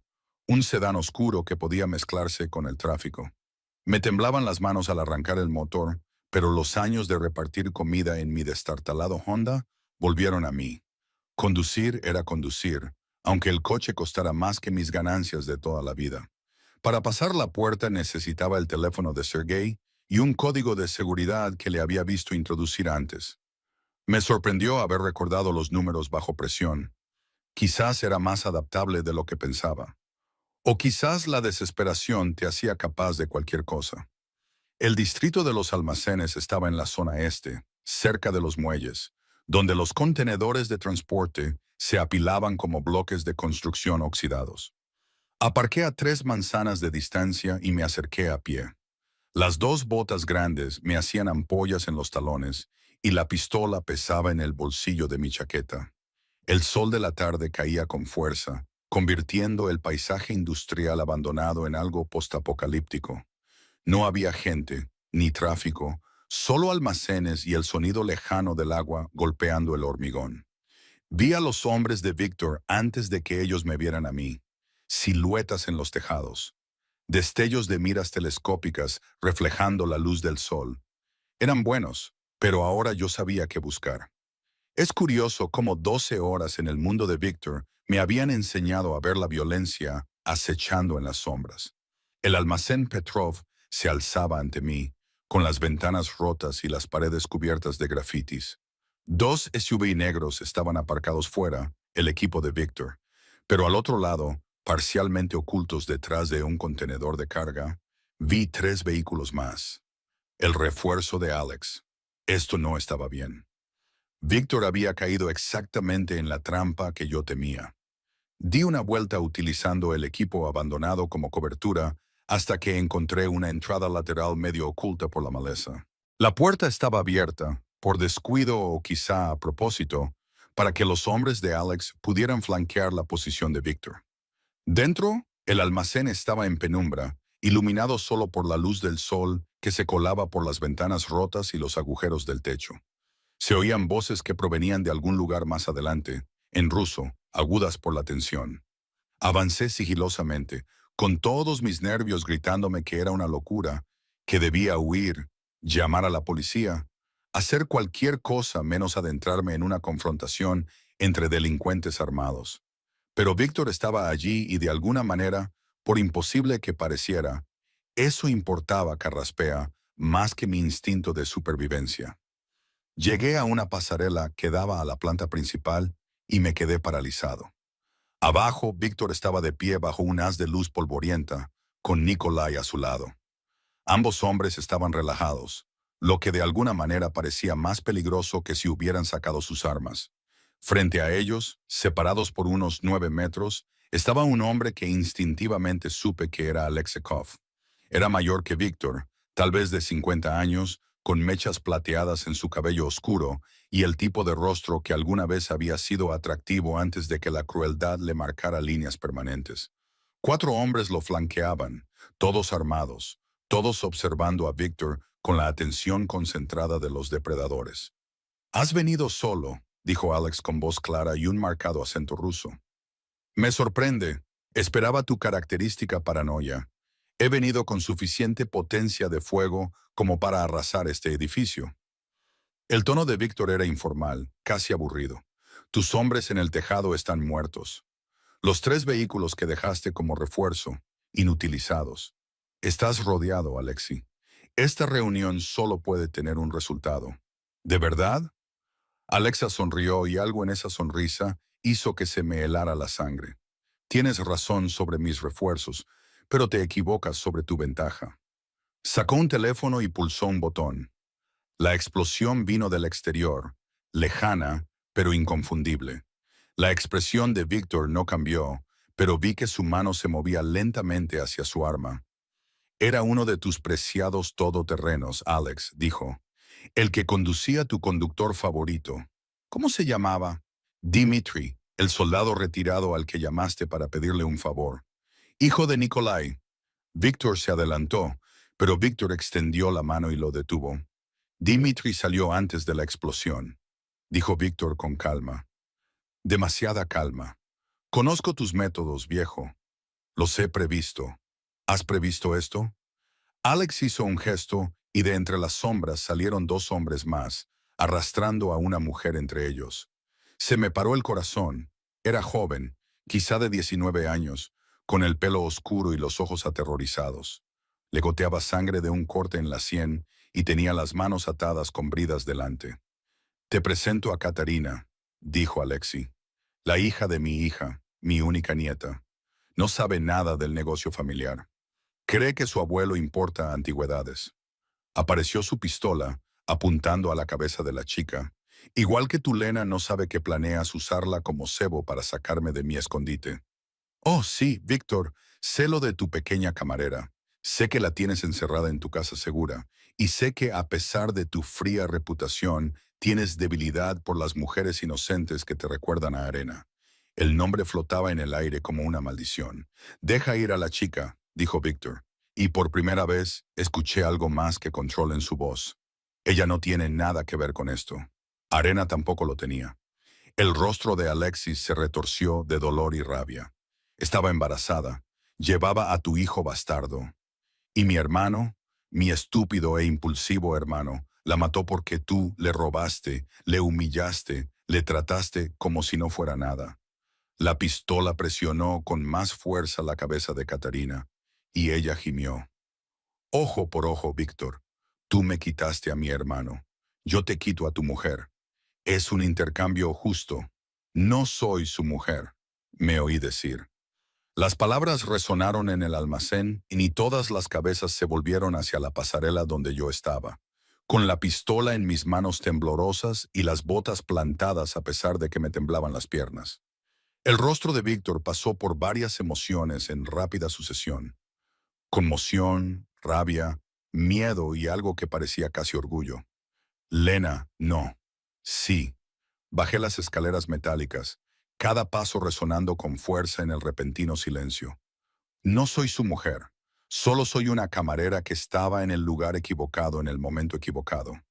un sedán oscuro que podía mezclarse con el tráfico. Me temblaban las manos al arrancar el motor, pero los años de repartir comida en mi destartalado Honda volvieron a mí. Conducir era conducir, aunque el coche costara más que mis ganancias de toda la vida. Para pasar la puerta necesitaba el teléfono de Sergei y un código de seguridad que le había visto introducir antes. Me sorprendió haber recordado los números bajo presión. Quizás era más adaptable de lo que pensaba. O quizás la desesperación te hacía capaz de cualquier cosa. El distrito de los almacenes estaba en la zona este, cerca de los muelles, donde los contenedores de transporte se apilaban como bloques de construcción oxidados. Aparqué a 3 manzanas de distancia y me acerqué a pie. Las 2 botas grandes me hacían ampollas en los talones y la pistola pesaba en el bolsillo de mi chaqueta. El sol de la tarde caía con fuerza, convirtiendo el paisaje industrial abandonado en algo postapocalíptico. No había gente, ni tráfico, solo almacenes y el sonido lejano del agua golpeando el hormigón. Vi a los hombres de Víctor antes de que ellos me vieran a mí, siluetas en los tejados, destellos de miras telescópicas reflejando la luz del sol. Eran buenos, pero ahora yo sabía qué buscar. Es curioso cómo 12 horas en el mundo de Víctor me habían enseñado a ver la violencia acechando en las sombras. El almacén Petrov se alzaba ante mí, con las ventanas rotas y las paredes cubiertas de grafitis. 2 SUV negros estaban aparcados fuera, el equipo de Víctor, pero al otro lado, parcialmente ocultos detrás de un contenedor de carga, vi 3 vehículos más. El refuerzo de Alex. Esto no estaba bien. Víctor había caído exactamente en la trampa que yo temía. Di una vuelta utilizando el equipo abandonado como cobertura hasta que encontré una entrada lateral medio oculta por la maleza. La puerta estaba abierta, por descuido o quizá a propósito, para que los hombres de Alex pudieran flanquear la posición de Víctor. Dentro, el almacén estaba en penumbra, iluminado solo por la luz del sol que se colaba por las ventanas rotas y los agujeros del techo. Se oían voces que provenían de algún lugar más adelante, en ruso, agudas por la tensión. Avancé sigilosamente, con todos mis nervios gritándome que era una locura, que debía huir, llamar a la policía, hacer cualquier cosa menos adentrarme en una confrontación entre delincuentes armados. Pero Víctor estaba allí y de alguna manera, por imposible que pareciera, eso importaba, carraspea, más que mi instinto de supervivencia. Llegué a una pasarela que daba a la planta principal y me quedé paralizado. Abajo, Víctor estaba de pie bajo un haz de luz polvorienta, con Nikolai a su lado. Ambos hombres estaban relajados, lo que de alguna manera parecía más peligroso que si hubieran sacado sus armas. Frente a ellos, separados por unos 9 metros, estaba un hombre que instintivamente supe que era Alexekov. Era mayor que Víctor, tal vez de 50 años, con mechas plateadas en su cabello oscuro y el tipo de rostro que alguna vez había sido atractivo antes de que la crueldad le marcara líneas permanentes. 4 hombres lo flanqueaban, todos armados, todos observando a Víctor con la atención concentrada de los depredadores. «Has venido solo», dijo Alex con voz clara y un marcado acento ruso. «Me sorprende. Esperaba tu característica paranoia. He venido con suficiente potencia de fuego como para arrasar este edificio». El tono de Víctor era informal, casi aburrido. «Tus hombres en el tejado están muertos. Los 3 vehículos que dejaste como refuerzo, inutilizados. Estás rodeado, Alexi. Esta reunión solo puede tener un resultado». «¿De verdad?». Alexa sonrió y algo en esa sonrisa hizo que se me helara la sangre. «Tienes razón sobre mis refuerzos, pero te equivocas sobre tu ventaja». Sacó un teléfono y pulsó un botón. La explosión vino del exterior, lejana, pero inconfundible. La expresión de Víctor no cambió, pero vi que su mano se movía lentamente hacia su arma. «Era uno de tus preciados todoterrenos, Alex», dijo. «El que conducía tu conductor favorito. ¿Cómo se llamaba?» «Dimitri, el soldado retirado al que llamaste para pedirle un favor. Hijo de Nikolai». Víctor se adelantó, pero Víctor extendió la mano y lo detuvo. «Dimitri salió antes de la explosión», dijo Víctor con calma. «Demasiada calma. Conozco tus métodos, viejo. Los he previsto». «¿Has previsto esto?». Alex hizo un gesto y de entre las sombras salieron 2 hombres más, arrastrando a una mujer entre ellos. Se me paró el corazón. Era joven, quizá de 19 años, con el pelo oscuro y los ojos aterrorizados. Le goteaba sangre de un corte en la sien y tenía las manos atadas con bridas delante. «Te presento a Katarina», dijo Alexi. «La hija de mi hija, mi única nieta. No sabe nada del negocio familiar. Cree que su abuelo importa antigüedades. Apareció su pistola, apuntando a la cabeza de la chica. Igual que tú, Lena, no sabe que planeas usarla como cebo para sacarme de mi escondite. Oh, sí, Víctor, sé lo de tu pequeña camarera. Sé que la tienes encerrada en tu casa segura. Y sé que a pesar de tu fría reputación, tienes debilidad por las mujeres inocentes que te recuerdan a Arena. El nombre flotaba en el aire como una maldición. Deja ir a la chica, dijo Víctor. Y por primera vez escuché algo más que control en su voz. Ella no tiene nada que ver con esto. Arena tampoco lo tenía. El rostro de Alexis se retorció de dolor y rabia. Estaba embarazada. Llevaba a tu hijo bastardo. Y mi hermano, mi estúpido e impulsivo hermano, la mató porque tú le robaste, le humillaste, le trataste como si no fuera nada. La pistola presionó con más fuerza la cabeza de Catarina, y ella gimió. Ojo por ojo, Víctor. Tú me quitaste a mi hermano. Yo te quito a tu mujer. Es un intercambio justo. No soy su mujer, me oí decir. Las palabras resonaron en el almacén y ni todas las cabezas se volvieron hacia la pasarela donde yo estaba, con la pistola en mis manos temblorosas y las botas plantadas a pesar de que me temblaban las piernas. El rostro de Víctor pasó por varias emociones en rápida sucesión. Conmoción, rabia, miedo y algo que parecía casi orgullo. Lena, no. Sí. Bajé las escaleras metálicas, cada paso resonando con fuerza en el repentino silencio. No soy su mujer, solo soy una camarera que estaba en el lugar equivocado en el momento equivocado.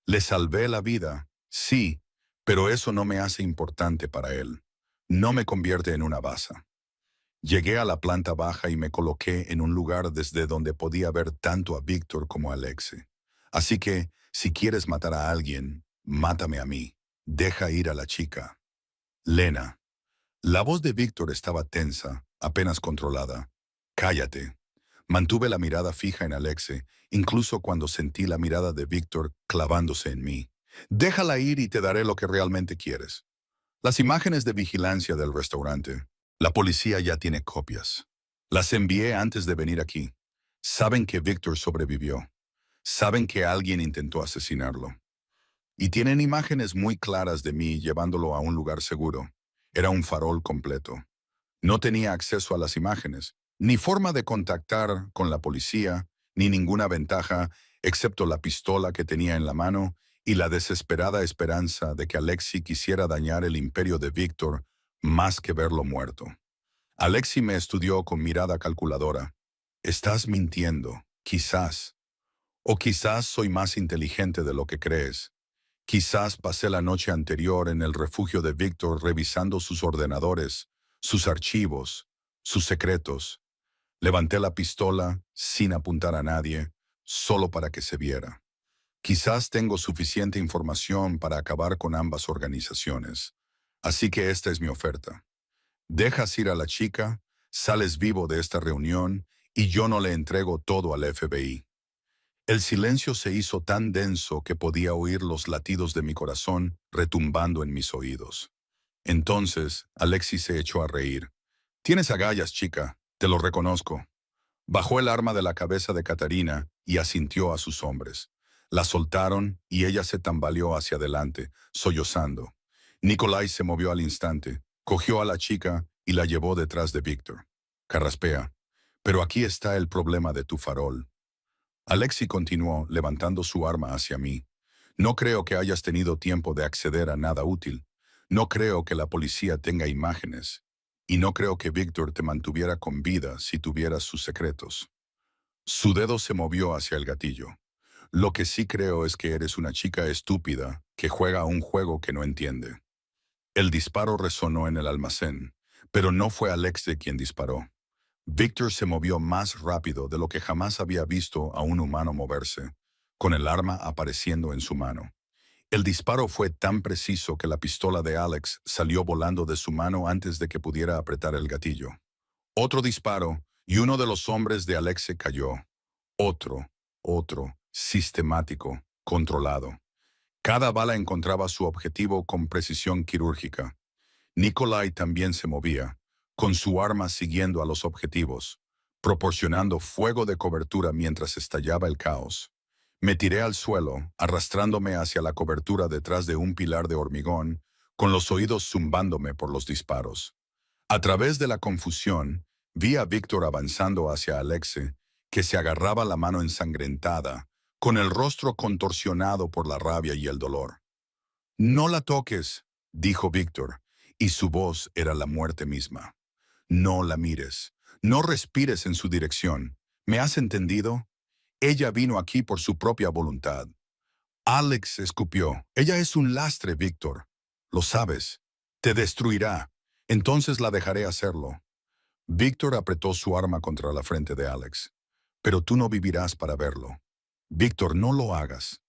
Le salvé la vida, sí, pero eso no me hace importante para él. No me convierte en una baza. Llegué a la planta baja y me coloqué en un lugar desde donde podía ver tanto a Víctor como a Alexe. Así que, si quieres matar a alguien, mátame a mí. Deja ir a la chica. Lena. La voz de Víctor estaba tensa, apenas controlada. Cállate. Mantuve la mirada fija en Alexe, incluso cuando sentí la mirada de Víctor clavándose en mí. Déjala ir y te daré lo que realmente quieres. Las imágenes de vigilancia del restaurante. La policía ya tiene copias. Las envié antes de venir aquí. Saben que Víctor sobrevivió. Saben que alguien intentó asesinarlo. Y tienen imágenes muy claras de mí llevándolo a un lugar seguro. Era un farol completo. No tenía acceso a las imágenes, ni forma de contactar con la policía, ni ninguna ventaja, excepto la pistola que tenía en la mano y la desesperada esperanza de que Alexi quisiera dañar el imperio de Víctor más que verlo muerto. Alexi me estudió con mirada calculadora. Estás mintiendo, quizás. O quizás soy más inteligente de lo que crees. Quizás pasé la noche anterior en el refugio de Víctor revisando sus ordenadores, sus archivos, sus secretos. Levanté la pistola sin apuntar a nadie, solo para que se viera. Quizás tengo suficiente información para acabar con ambas organizaciones. Así que esta es mi oferta. Dejas ir a la chica, sales vivo de esta reunión y yo no le entrego todo al FBI. El silencio se hizo tan denso que podía oír los latidos de mi corazón retumbando en mis oídos. Entonces, Alexis se echó a reír. Tienes agallas, chica, te lo reconozco. Bajó el arma de la cabeza de Catarina y asintió a sus hombres. La soltaron y ella se tambaleó hacia adelante, sollozando. Nikolai se movió al instante, cogió a la chica y la llevó detrás de Víctor. Carraspea. Pero aquí está el problema de tu farol. Alexi continuó, levantando su arma hacia mí. No creo que hayas tenido tiempo de acceder a nada útil. No creo que la policía tenga imágenes. Y no creo que Víctor te mantuviera con vida si tuvieras sus secretos. Su dedo se movió hacia el gatillo. Lo que sí creo es que eres una chica estúpida que juega a un juego que no entiende. El disparo resonó en el almacén, pero no fue Alexi quien disparó. Víctor se movió más rápido de lo que jamás había visto a un humano moverse, con el arma apareciendo en su mano. El disparo fue tan preciso que la pistola de Alex salió volando de su mano antes de que pudiera apretar el gatillo. Otro disparo, y uno de los hombres de Alex se cayó. Otro, sistemático, controlado. Cada bala encontraba su objetivo con precisión quirúrgica. Nikolai también se movía, con su arma siguiendo a los objetivos, proporcionando fuego de cobertura mientras estallaba el caos. Me tiré al suelo, arrastrándome hacia la cobertura detrás de un pilar de hormigón, con los oídos zumbándome por los disparos. A través de la confusión, vi a Víctor avanzando hacia Alexe, que se agarraba la mano ensangrentada, con el rostro contorsionado por la rabia y el dolor. «No la toques», dijo Víctor, y su voz era la muerte misma. «No la mires. No respires en su dirección. ¿Me has entendido? Ella vino aquí por su propia voluntad». Alex escupió. «Ella es un lastre, Víctor. Lo sabes. Te destruirá. Entonces la dejaré hacerlo». Víctor apretó su arma contra la frente de Alex. «Pero tú no vivirás para verlo. Víctor, no lo hagas».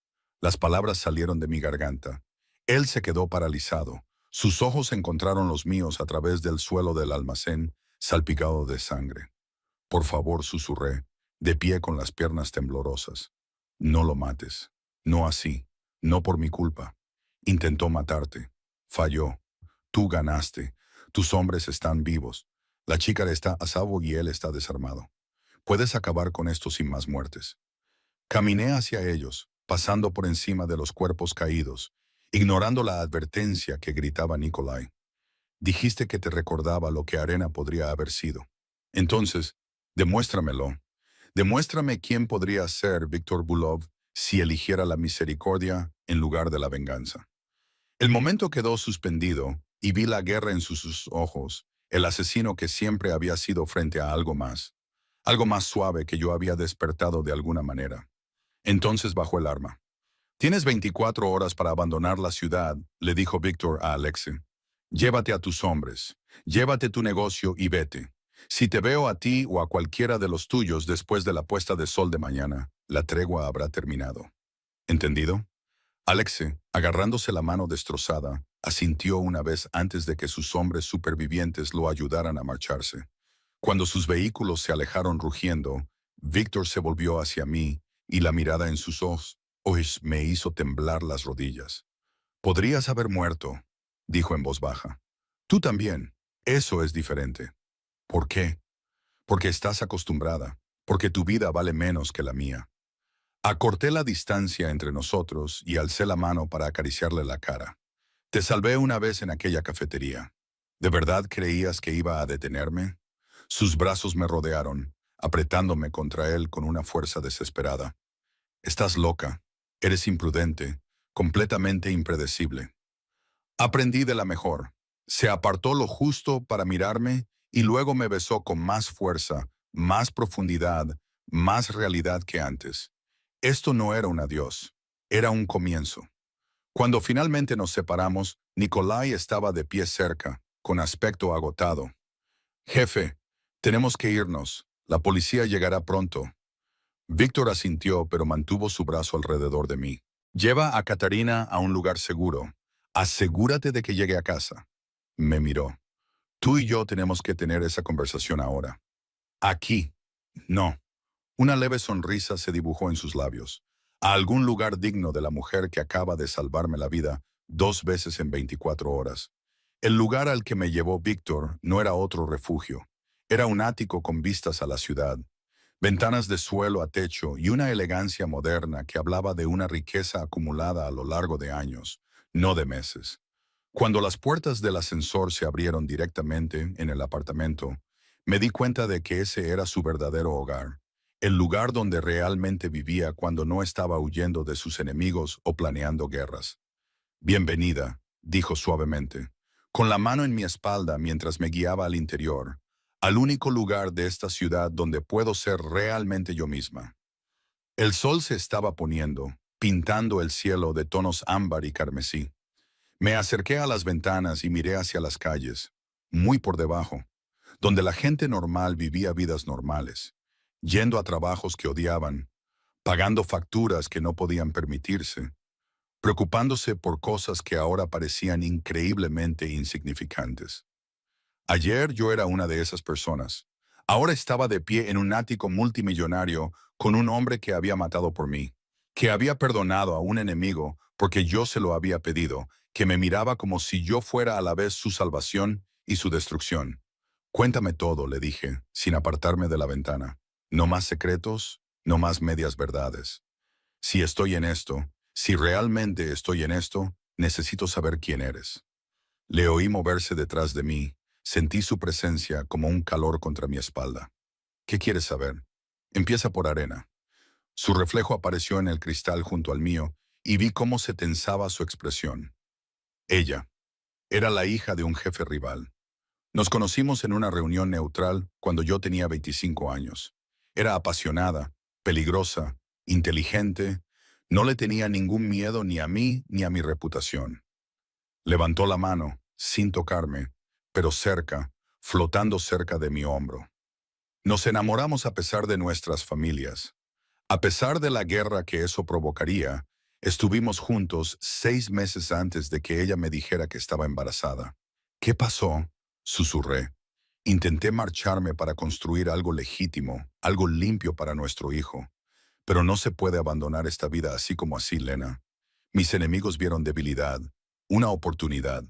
Las palabras salieron de mi garganta. Él se quedó paralizado. Sus ojos encontraron los míos a través del suelo del almacén, salpicado de sangre. «Por favor», susurré, de pie con las piernas temblorosas. «No lo mates. No así. No por mi culpa. Intentó matarte. Falló. Tú ganaste. Tus hombres están vivos. La chica está a salvo y él está desarmado. Puedes acabar con esto sin más muertes». Caminé hacia ellos, pasando por encima de los cuerpos caídos, ignorando la advertencia que gritaba Nikolai. «Dijiste que te recordaba lo que Arena podría haber sido. Entonces, demuéstramelo. Demuéstrame quién podría ser Víctor Bulov si eligiera la misericordia en lugar de la venganza». El momento quedó suspendido y vi la guerra en sus ojos, el asesino que siempre había sido frente a algo más suave que yo había despertado de alguna manera. Entonces bajó el arma. «Tienes 24 horas para abandonar la ciudad», le dijo Víctor a Alexei. «Llévate a tus hombres, llévate tu negocio y vete. Si te veo a ti o a cualquiera de los tuyos después de la puesta de sol de mañana, la tregua habrá terminado. ¿Entendido?» Alexei, agarrándose la mano destrozada, asintió una vez antes de que sus hombres supervivientes lo ayudaran a marcharse. Cuando sus vehículos se alejaron rugiendo, Víctor se volvió hacia mí y la mirada en sus ojos me hizo temblar las rodillas. «Podrías haber muerto», dijo en voz baja. «Tú también. Eso es diferente». «¿Por qué?» «Porque estás acostumbrada, porque tu vida vale menos que la mía». Acorté la distancia entre nosotros y alcé la mano para acariciarle la cara. «Te salvé una vez en aquella cafetería. ¿De verdad creías que iba a detenerme?» Sus brazos me rodearon, apretándome contra él con una fuerza desesperada. «Estás loca. Eres imprudente, completamente impredecible». Aprendí de la mejor. Se apartó lo justo para mirarme y luego me besó con más fuerza, más profundidad, más realidad que antes. Esto no era un adiós, era un comienzo. Cuando finalmente nos separamos, Nikolai estaba de pie cerca, con aspecto agotado. «Jefe, tenemos que irnos. La policía llegará pronto». Víctor asintió, pero mantuvo su brazo alrededor de mí. «Lleva a Katarina a un lugar seguro. Asegúrate de que llegue a casa». Me miró. «Tú y yo tenemos que tener esa conversación ahora». «Aquí». «No». Una leve sonrisa se dibujó en sus labios. «A algún lugar digno de la mujer que acaba de salvarme la vida 2 veces en 24 horas». El lugar al que me llevó Víctor no era otro refugio. Era un ático con vistas a la ciudad, ventanas de suelo a techo y una elegancia moderna que hablaba de una riqueza acumulada a lo largo de años, no de meses. Cuando las puertas del ascensor se abrieron directamente en el apartamento, me di cuenta de que ese era su verdadero hogar, el lugar donde realmente vivía cuando no estaba huyendo de sus enemigos o planeando guerras. «Bienvenida», dijo suavemente, con la mano en mi espalda mientras me guiaba al interior, «al único lugar de esta ciudad donde puedo ser realmente yo misma». El sol se estaba poniendo, pintando el cielo de tonos ámbar y carmesí. Me acerqué a las ventanas y miré hacia las calles, muy por debajo, donde la gente normal vivía vidas normales, yendo a trabajos que odiaban, pagando facturas que no podían permitirse, preocupándose por cosas que ahora parecían increíblemente insignificantes. Ayer yo era una de esas personas. Ahora estaba de pie en un ático multimillonario con un hombre que había matado por mí, que había perdonado a un enemigo porque yo se lo había pedido, que me miraba como si yo fuera a la vez su salvación y su destrucción. Cuéntame todo, le dije, sin apartarme de la ventana. No más secretos, no más medias verdades. Si estoy en esto, si realmente estoy en esto, necesito saber quién eres. Le oí moverse detrás de mí, sentí su presencia como un calor contra mi espalda. ¿Qué quieres saber? Empieza por Arena. Su reflejo apareció en el cristal junto al mío y vi cómo se tensaba su expresión. Ella era la hija de un jefe rival. Nos conocimos en una reunión neutral cuando yo tenía 25 años. Era apasionada, peligrosa, inteligente. No le tenía ningún miedo ni a mí ni a mi reputación. Levantó la mano, sin tocarme, pero cerca, flotando cerca de mi hombro. Nos enamoramos a pesar de nuestras familias. A pesar de la guerra que eso provocaría, estuvimos juntos 6 meses antes de que ella me dijera que estaba embarazada. ¿Qué pasó? Susurré. Intenté marcharme para construir algo legítimo, algo limpio para nuestro hijo. Pero no se puede abandonar esta vida así como así, Lena. Mis enemigos vieron debilidad, una oportunidad.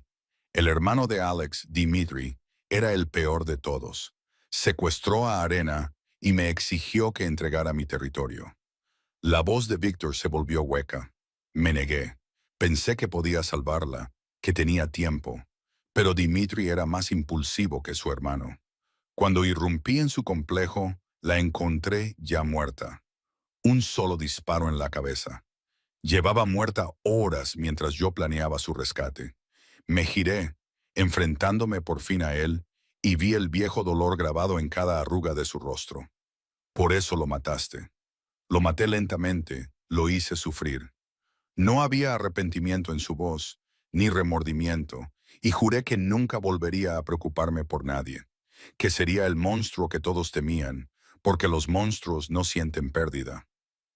El hermano de Alex, Dimitri, era el peor de todos. Secuestró a Arena y me exigió que entregara mi territorio. La voz de Víctor se volvió hueca. Me negué. Pensé que podía salvarla, que tenía tiempo. Pero Dimitri era más impulsivo que su hermano. Cuando irrumpí en su complejo, la encontré ya muerta. Un solo disparo en la cabeza. Llevaba muerta horas mientras yo planeaba su rescate. Me giré, enfrentándome por fin a él, y vi el viejo dolor grabado en cada arruga de su rostro. Por eso lo mataste. Lo maté lentamente, lo hice sufrir. No había arrepentimiento en su voz, ni remordimiento, y juré que nunca volvería a preocuparme por nadie, que sería el monstruo que todos temían, porque los monstruos no sienten pérdida.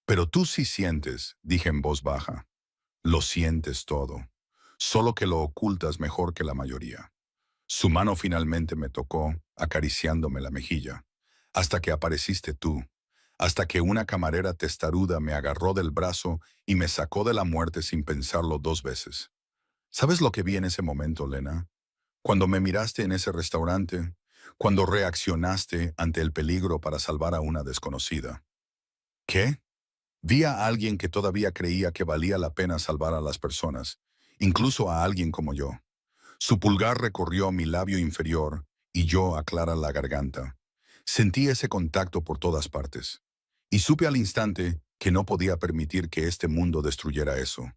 Pero tú sí sientes, dije en voz baja. Lo sientes todo, solo que lo ocultas mejor que la mayoría. Su mano finalmente me tocó, acariciándome la mejilla, hasta que apareciste tú, hasta que una camarera testaruda me agarró del brazo y me sacó de la muerte sin pensarlo 2 veces. ¿Sabes lo que vi en ese momento, Lena? Cuando me miraste en ese restaurante, cuando reaccionaste ante el peligro para salvar a una desconocida. ¿Qué? Vi a alguien que todavía creía que valía la pena salvar a las personas, incluso a alguien como yo. Su pulgar recorrió mi labio inferior y yo aclara la garganta. Sentí ese contacto por todas partes. Y supe al instante que no podía permitir que este mundo destruyera eso.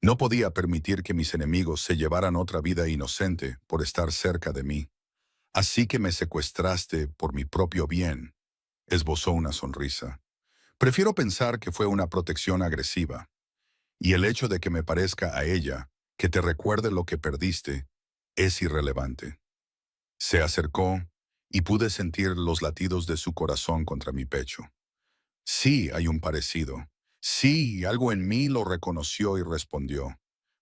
No podía permitir que mis enemigos se llevaran otra vida inocente por estar cerca de mí. Así que me secuestraste por mi propio bien. Esbozó una sonrisa. Prefiero pensar que fue una protección agresiva. Y el hecho de que me parezca a ella, que te recuerde lo que perdiste, es irrelevante. Se acercó y pude sentir los latidos de su corazón contra mi pecho. Sí, hay un parecido. Sí, algo en mí lo reconoció y respondió.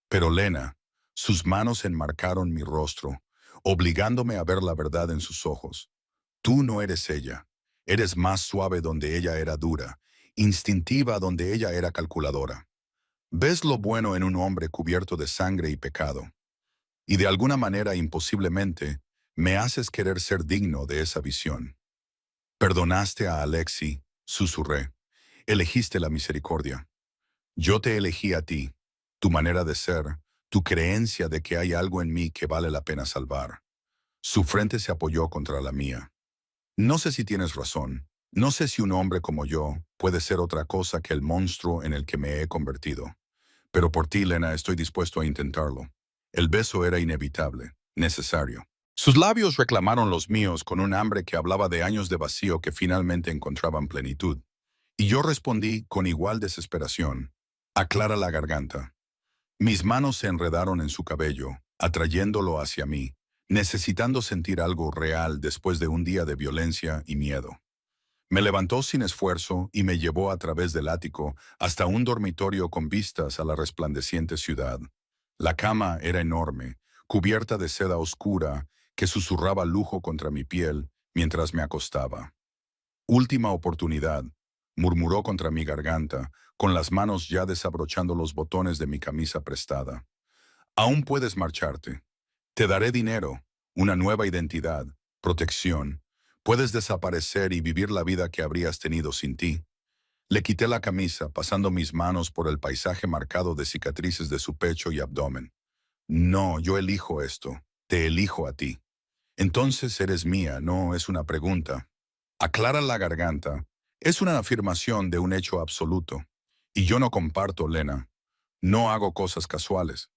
Pero Lena, sus manos enmarcaron mi rostro, obligándome a ver la verdad en sus ojos. Tú no eres ella. Eres más suave donde ella era dura, instintiva donde ella era calculadora. Ves lo bueno en un hombre cubierto de sangre y pecado. Y de alguna manera imposiblemente, me haces querer ser digno de esa visión. Perdonaste a Alexi, susurré. Elegiste la misericordia. Yo te elegí a ti, tu manera de ser, tu creencia de que hay algo en mí que vale la pena salvar. Su frente se apoyó contra la mía. No sé si tienes razón. No sé si un hombre como yo puede ser otra cosa que el monstruo en el que me he convertido. Pero por ti, Lena, estoy dispuesto a intentarlo. El beso era inevitable, necesario. Sus labios reclamaron los míos con un hambre que hablaba de años de vacío que finalmente encontraban plenitud. Y yo respondí con igual desesperación. Aclara la garganta. Mis manos se enredaron en su cabello, atrayéndolo hacia mí, necesitando sentir algo real después de un día de violencia y miedo. Me levantó sin esfuerzo y me llevó a través del ático hasta un dormitorio con vistas a la resplandeciente ciudad. La cama era enorme, cubierta de seda oscura que susurraba lujo contra mi piel mientras me acostaba. Última oportunidad, murmuró contra mi garganta, con las manos ya desabrochando los botones de mi camisa prestada. Aún puedes marcharte. Te daré dinero, una nueva identidad, protección. Puedes desaparecer y vivir la vida que habrías tenido sin ti. Le quité la camisa, pasando mis manos por el paisaje marcado de cicatrices de su pecho y abdomen. No, yo elijo esto. Te elijo a ti. Entonces eres mía, no es una pregunta. Aclara la garganta. Es una afirmación de un hecho absoluto. Y yo no comparto, Lena. No hago cosas casuales.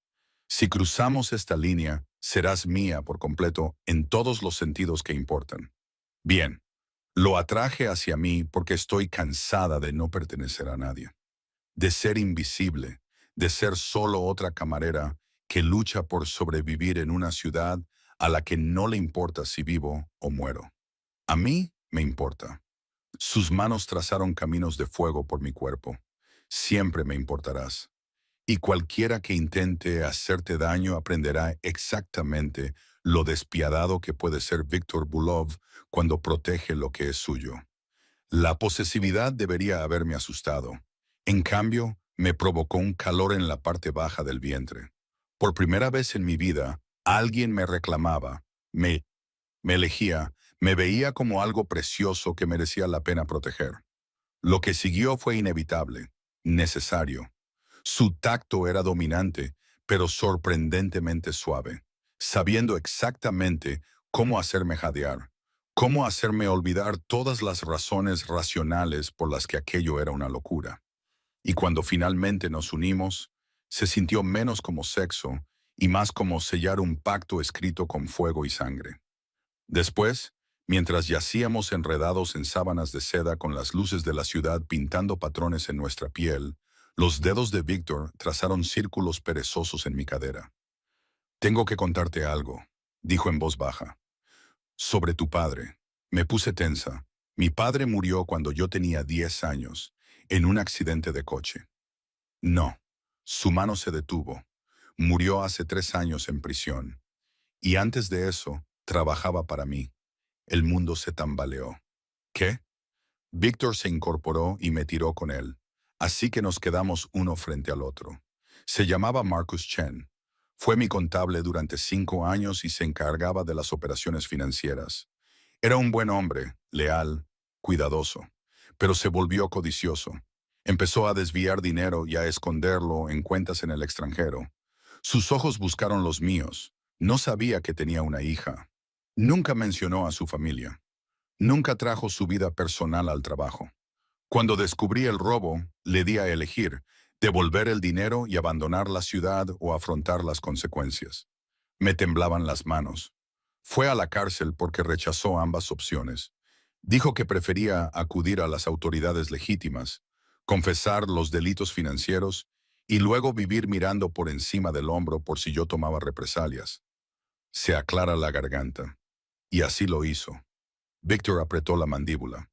Si cruzamos esta línea, serás mía por completo en todos los sentidos que importan. Bien, lo atraje hacia mí porque estoy cansada de no pertenecer a nadie, de ser invisible, de ser solo otra camarera que lucha por sobrevivir en una ciudad a la que no le importa si vivo o muero. A mí me importa. Sus manos trazaron caminos de fuego por mi cuerpo. Siempre me importarás. Y cualquiera que intente hacerte daño aprenderá exactamente lo despiadado que puede ser Víctor Bulov cuando protege lo que es suyo. La posesividad debería haberme asustado. En cambio, me provocó un calor en la parte baja del vientre. Por primera vez en mi vida, alguien me reclamaba, me elegía, me veía como algo precioso que merecía la pena proteger. Lo que siguió fue inevitable, necesario. Su tacto era dominante, pero sorprendentemente suave, sabiendo exactamente cómo hacerme jadear, cómo hacerme olvidar todas las razones racionales por las que aquello era una locura. Y cuando finalmente nos unimos, se sintió menos como sexo y más como sellar un pacto escrito con fuego y sangre. Después, mientras yacíamos enredados en sábanas de seda con las luces de la ciudad pintando patrones en nuestra piel, los dedos de Víctor trazaron círculos perezosos en mi cadera. «Tengo que contarte algo», dijo en voz baja. «Sobre tu padre». Me puse tensa. Mi padre murió cuando yo tenía 10 años, en un accidente de coche. No. Su mano se detuvo. Murió hace 3 años en prisión. Y antes de eso, trabajaba para mí. El mundo se tambaleó. ¿Qué? Víctor se incorporó y me tiró con él. Así que nos quedamos uno frente al otro. Se llamaba Marcus Chen. Fue mi contable durante 5 años y se encargaba de las operaciones financieras. Era un buen hombre, leal, cuidadoso, pero se volvió codicioso. Empezó a desviar dinero y a esconderlo en cuentas en el extranjero. Sus ojos buscaron los míos. No sabía que tenía una hija. Nunca mencionó a su familia. Nunca trajo su vida personal al trabajo. Cuando descubrí el robo, le di a elegir, devolver el dinero y abandonar la ciudad o afrontar las consecuencias. Me temblaban las manos. Fue a la cárcel porque rechazó ambas opciones. Dijo que prefería acudir a las autoridades legítimas, confesar los delitos financieros y luego vivir mirando por encima del hombro por si yo tomaba represalias. Se aclara la garganta. Y así lo hizo. Víctor apretó la mandíbula.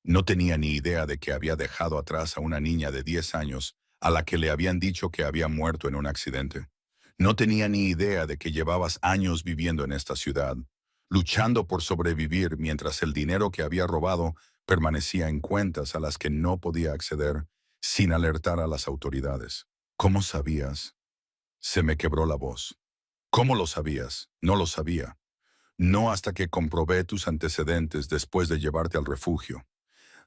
No tenía ni idea de que había dejado atrás a una niña de 10 años a la que le habían dicho que había muerto en un accidente. No tenía ni idea de que llevabas años viviendo en esta ciudad, luchando por sobrevivir mientras el dinero que había robado permanecía en cuentas a las que no podía acceder sin alertar a las autoridades. ¿Cómo sabías? Se me quebró la voz. ¿Cómo lo sabías? No lo sabía. No hasta que comprobé tus antecedentes después de llevarte al refugio.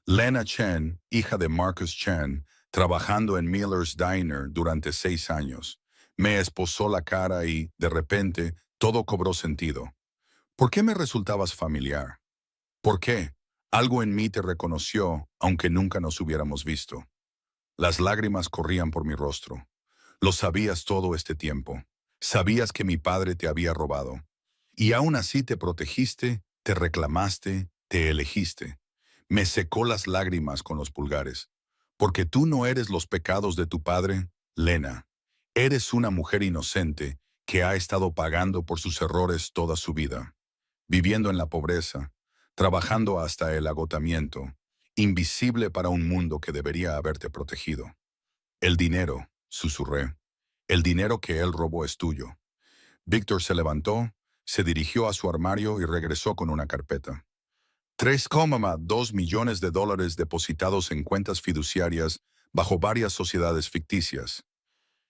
Lena Chen, hija de Marcus Chen, trabajando en Miller's Diner durante 6 años. Me esposó la cara y, de repente, todo cobró sentido. ¿Por qué me resultabas familiar? ¿Por qué? Algo en mí te reconoció, aunque nunca nos hubiéramos visto. Las lágrimas corrían por mi rostro. Lo sabías todo este tiempo. Sabías que mi padre te había robado. Y aún así te protegiste, te reclamaste, te elegiste. Me secó las lágrimas con los pulgares. Porque tú no eres los pecados de tu padre, Lena. Eres una mujer inocente que ha estado pagando por sus errores toda su vida, viviendo en la pobreza, trabajando hasta el agotamiento, invisible para un mundo que debería haberte protegido. El dinero, susurré. El dinero que él robó es tuyo. Víctor se levantó, se dirigió a su armario y regresó con una carpeta. 3,2 millones de dólares depositados en cuentas fiduciarias bajo varias sociedades ficticias.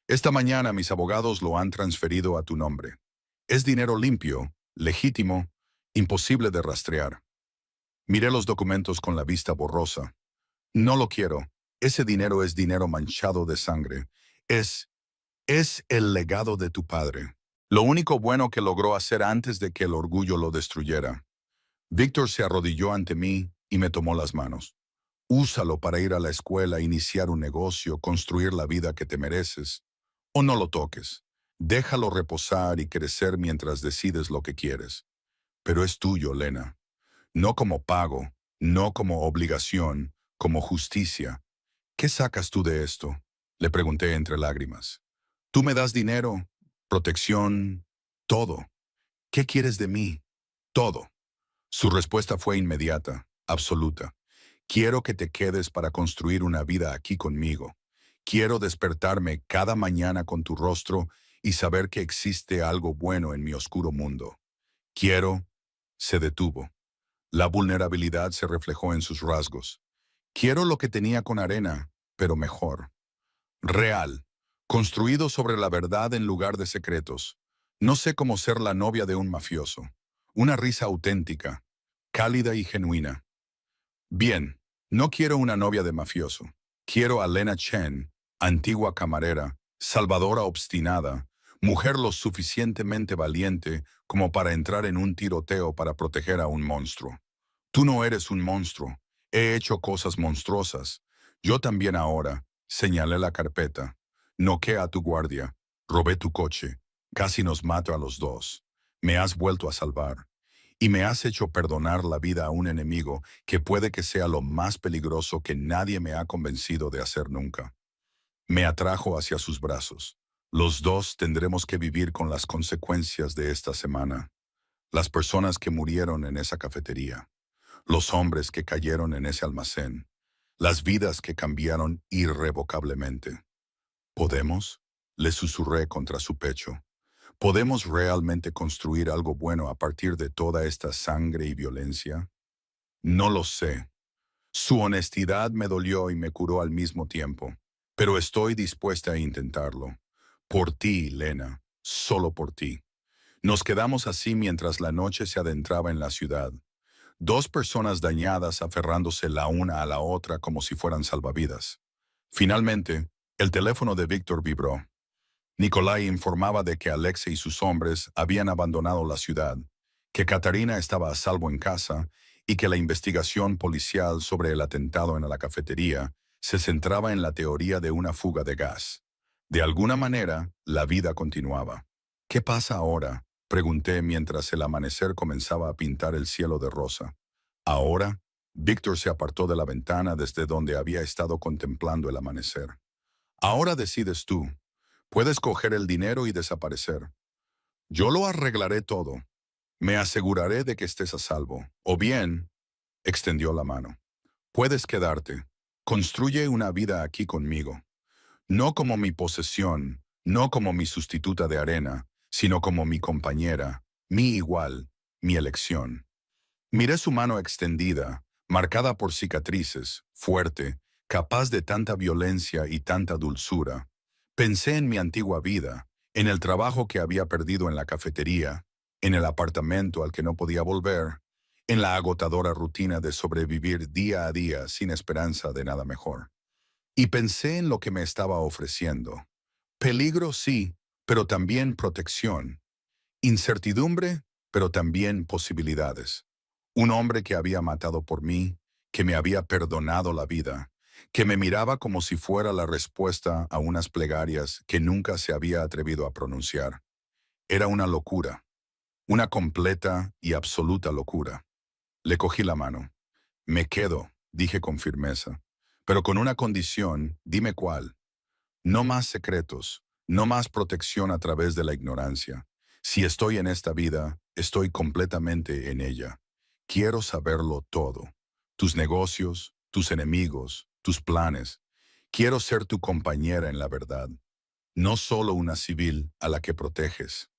Esta mañana mis abogados lo han transferido a tu nombre. Es dinero limpio, legítimo Imposible de rastrear. Miré los documentos con la vista borrosa. No lo quiero. Ese dinero es dinero manchado de sangre. Es, es el legado de tu padre. Lo único bueno que logró hacer antes de que el orgullo lo destruyera. Víctor se arrodilló ante mí y me tomó las manos. Úsalo para ir a la escuela, iniciar un negocio, construir la vida que te mereces. O no lo toques. Déjalo reposar y crecer mientras decides lo que quieres. Pero es tuyo, Lena. No como pago, no como obligación, como justicia. ¿Qué sacas tú de esto? Le pregunté entre lágrimas. Tú me das dinero, protección, todo. ¿Qué quieres de mí? Todo. Su respuesta fue inmediata, absoluta. Quiero que te quedes para construir una vida aquí conmigo. Quiero despertarme cada mañana con tu rostro y saber que existe algo bueno en mi oscuro mundo. Quiero... Se detuvo. La vulnerabilidad se reflejó en sus rasgos. Quiero lo que tenía con Arena, pero mejor. Real. Construido sobre la verdad en lugar de secretos. No sé cómo ser la novia de un mafioso. Una risa auténtica, cálida y genuina. Bien, no quiero una novia de mafioso. Quiero a Lena Chen, antigua camarera, salvadora obstinada, mujer lo suficientemente valiente como para entrar en un tiroteo para proteger a un monstruo. Tú no eres un monstruo. He hecho cosas monstruosas. Yo también ahora. Señalé la carpeta. Noqué a tu guardia. Robé tu coche. Casi nos mato a los dos. Me has vuelto a salvar. Y me has hecho perdonar la vida a un enemigo que puede que sea lo más peligroso que nadie me ha convencido de hacer nunca. Me atrajo hacia sus brazos. Los dos tendremos que vivir con las consecuencias de esta semana. Las personas que murieron en esa cafetería. Los hombres que cayeron en ese almacén. Las vidas que cambiaron irrevocablemente. ¿Podemos? Le susurré contra su pecho. ¿Podemos realmente construir algo bueno a partir de toda esta sangre y violencia? No lo sé. Su honestidad me dolió y me curó al mismo tiempo. Pero estoy dispuesta a intentarlo. Por ti, Lena. Solo por ti. Nos quedamos así mientras la noche se adentraba en la ciudad. Dos personas dañadas aferrándose la una a la otra como si fueran salvavidas. Finalmente, el teléfono de Víctor vibró. Nikolai informaba de que Alexei y sus hombres habían abandonado la ciudad, que Katarina estaba a salvo en casa y que la investigación policial sobre el atentado en la cafetería se centraba en la teoría de una fuga de gas. De alguna manera, la vida continuaba. ¿Qué pasa ahora?, pregunté mientras el amanecer comenzaba a pintar el cielo de rosa. Ahora, Víctor se apartó de la ventana desde donde había estado contemplando el amanecer. Ahora decides tú. Puedes coger el dinero y desaparecer. Yo lo arreglaré todo. Me aseguraré de que estés a salvo. O bien, extendió la mano. Puedes quedarte. Construye una vida aquí conmigo. No como mi posesión, no como mi sustituta de arena, sino como mi compañera, mi igual, mi elección. Miré su mano extendida, marcada por cicatrices, fuerte, capaz de tanta violencia y tanta dulzura. Pensé en mi antigua vida, en el trabajo que había perdido en la cafetería, en el apartamento al que no podía volver, en la agotadora rutina de sobrevivir día a día sin esperanza de nada mejor. Y pensé en lo que me estaba ofreciendo. Peligro, sí, pero también protección. Incertidumbre, pero también posibilidades. Un hombre que había matado por mí, que me había perdonado la vida, que me miraba como si fuera la respuesta a unas plegarias que nunca se había atrevido a pronunciar. Era una locura, una completa y absoluta locura. Le cogí la mano. Me quedo, dije con firmeza, pero con una condición, dime cuál. No más secretos, no más protección a través de la ignorancia. Si estoy en esta vida, estoy completamente en ella. Quiero saberlo todo. Tus negocios, tus enemigos, tus planes. Quiero ser tu compañera en la verdad, no solo una civil a la que proteges.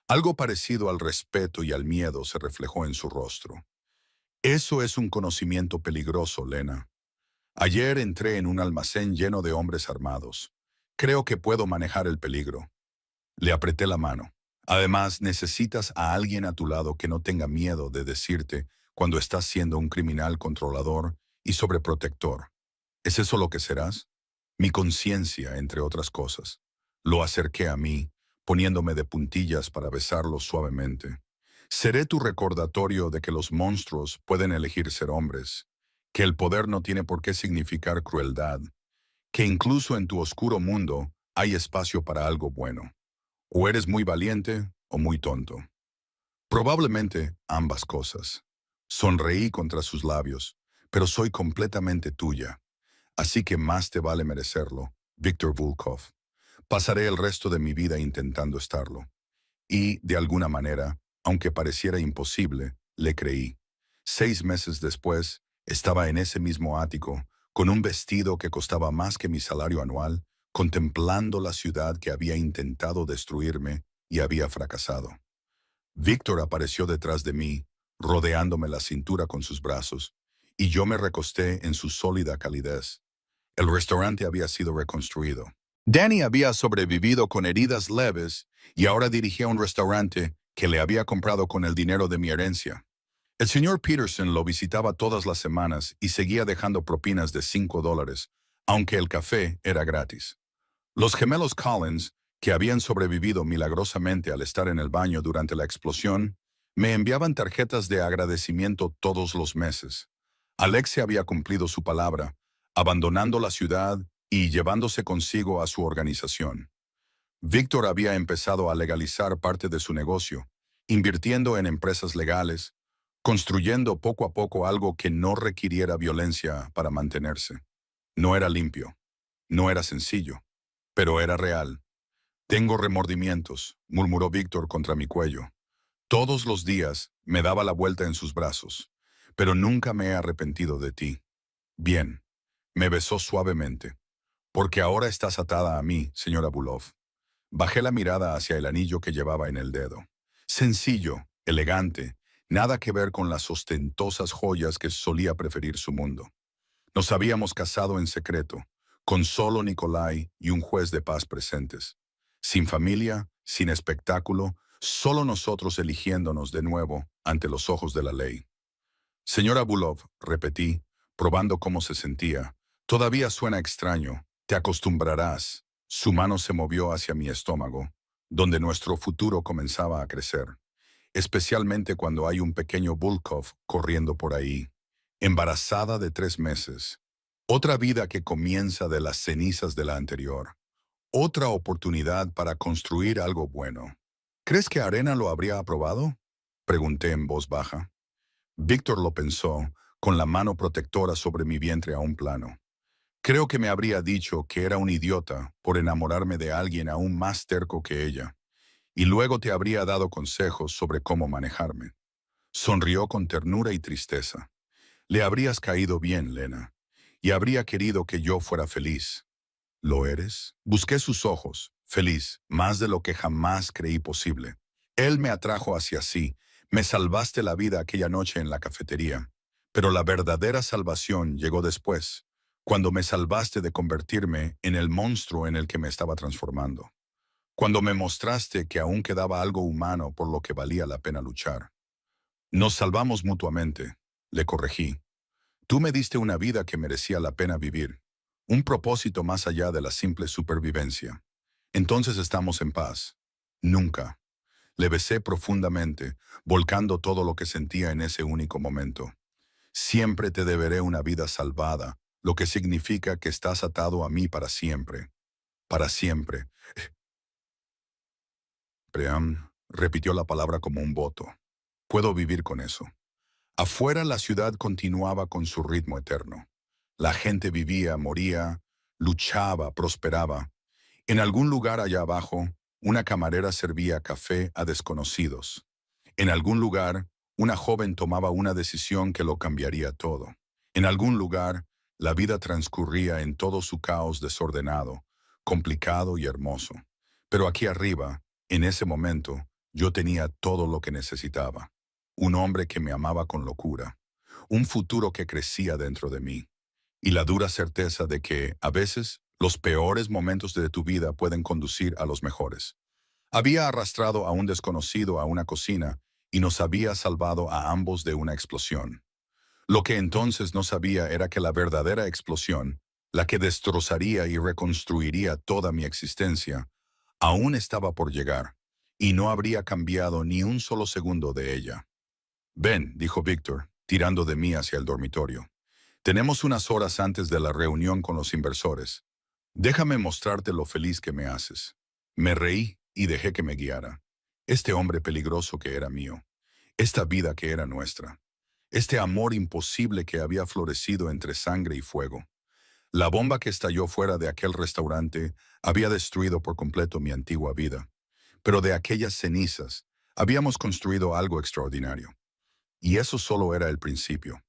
Algo parecido al respeto y al miedo se reflejó en su rostro. Eso es un conocimiento peligroso, Lena. Ayer entré en un almacén lleno de hombres armados. Creo que puedo manejar el peligro. Le apreté la mano. Además, necesitas a alguien a tu lado que no tenga miedo de decirte cuando estás siendo un criminal controlador y sobreprotector. ¿Es eso lo que serás? Mi conciencia, entre otras cosas. Lo acerqué a mí, poniéndome de puntillas para besarlo suavemente. Seré tu recordatorio de que los monstruos pueden elegir ser hombres, que el poder no tiene por qué significar crueldad, que incluso en tu oscuro mundo hay espacio para algo bueno. O eres muy valiente o muy tonto. Probablemente ambas cosas. Sonreí contra sus labios, pero soy completamente tuya. Así que más te vale merecerlo, Víctor Volkov. Pasaré el resto de mi vida intentando estarlo. Y, de alguna manera, aunque pareciera imposible, le creí. 6 meses después, estaba en ese mismo ático, con un vestido que costaba más que mi salario anual, contemplando la ciudad que había intentado destruirme y había fracasado. Víctor apareció detrás de mí, rodeándome la cintura con sus brazos, y yo me recosté en su sólida calidez. El restaurante había sido reconstruido. Danny había sobrevivido con heridas leves y ahora dirigía un restaurante que le había comprado con el dinero de mi herencia. El señor Peterson lo visitaba todas las semanas y seguía dejando propinas de $5, aunque el café era gratis. Los gemelos Collins, que habían sobrevivido milagrosamente al estar en el baño durante la explosión, me enviaban tarjetas de agradecimiento todos los meses. Alexia había cumplido su palabra, abandonando la ciudad y llevándose consigo a su organización. Víctor había empezado a legalizar parte de su negocio, invirtiendo en empresas legales, construyendo poco a poco algo que no requiriera violencia para mantenerse. No era limpio, no era sencillo, pero era real. Tengo remordimientos, murmuró Víctor contra mi cuello. Todos los días me daba la vuelta en sus brazos, pero nunca me he arrepentido de ti. Bien, me besó suavemente. Porque ahora estás atada a mí, señora Bulov. Bajé la mirada hacia el anillo que llevaba en el dedo. Sencillo, elegante, nada que ver con las ostentosas joyas que solía preferir su mundo. Nos habíamos casado en secreto, con solo Nikolai y un juez de paz presentes. Sin familia, sin espectáculo, solo nosotros eligiéndonos de nuevo ante los ojos de la ley. Señora Bulov, repetí, probando cómo se sentía. Todavía suena extraño. Te acostumbrarás. Su mano se movió hacia mi estómago, donde nuestro futuro comenzaba a crecer, especialmente cuando hay un pequeño Volkov corriendo por ahí, embarazada de 3 meses. Otra vida que comienza de las cenizas de la anterior. Otra oportunidad para construir algo bueno. ¿Crees que Arena lo habría aprobado? Pregunté en voz baja. Víctor lo pensó, con la mano protectora sobre mi vientre a un plano. Creo que me habría dicho que era un idiota por enamorarme de alguien aún más terco que ella, y luego te habría dado consejos sobre cómo manejarme. Sonrió con ternura y tristeza. Le habrías caído bien, Lena, y habría querido que yo fuera feliz. ¿Lo eres? Busqué sus ojos, feliz, más de lo que jamás creí posible. Él me atrajo hacia sí. Me salvaste la vida aquella noche en la cafetería. Pero la verdadera salvación llegó después, cuando me salvaste de convertirme en el monstruo en el que me estaba transformando. Cuando me mostraste que aún quedaba algo humano por lo que valía la pena luchar. Nos salvamos mutuamente, le corregí. Tú me diste una vida que merecía la pena vivir, un propósito más allá de la simple supervivencia. Entonces estamos en paz. Nunca. Le besé profundamente, volcando todo lo que sentía en ese único momento. Siempre te deberé una vida salvada, lo que significa que estás atado a mí para siempre. Para siempre. Pream repitió la palabra como un voto. Puedo vivir con eso. Afuera la ciudad continuaba con su ritmo eterno. La gente vivía, moría, luchaba, prosperaba. En algún lugar allá abajo, una camarera servía café a desconocidos. En algún lugar, una joven tomaba una decisión que lo cambiaría todo. En algún lugar, la vida transcurría en todo su caos desordenado, complicado y hermoso. Pero aquí arriba, en ese momento, yo tenía todo lo que necesitaba. Un hombre que me amaba con locura. Un futuro que crecía dentro de mí. Y la dura certeza de que, a veces, los peores momentos de tu vida pueden conducir a los mejores. Había arrastrado a un desconocido a una cocina y nos había salvado a ambos de una explosión. Lo que entonces no sabía era que la verdadera explosión, la que destrozaría y reconstruiría toda mi existencia, aún estaba por llegar, y no habría cambiado ni un solo segundo de ella. «Ven», dijo Víctor, tirando de mí hacia el dormitorio. «Tenemos unas horas antes de la reunión con los inversores. Déjame mostrarte lo feliz que me haces». Me reí y dejé que me guiara. Este hombre peligroso que era mío, esta vida que era nuestra, este amor imposible que había florecido entre sangre y fuego. La bomba que estalló fuera de aquel restaurante había destruido por completo mi antigua vida, pero de aquellas cenizas habíamos construido algo extraordinario. Y eso solo era el principio.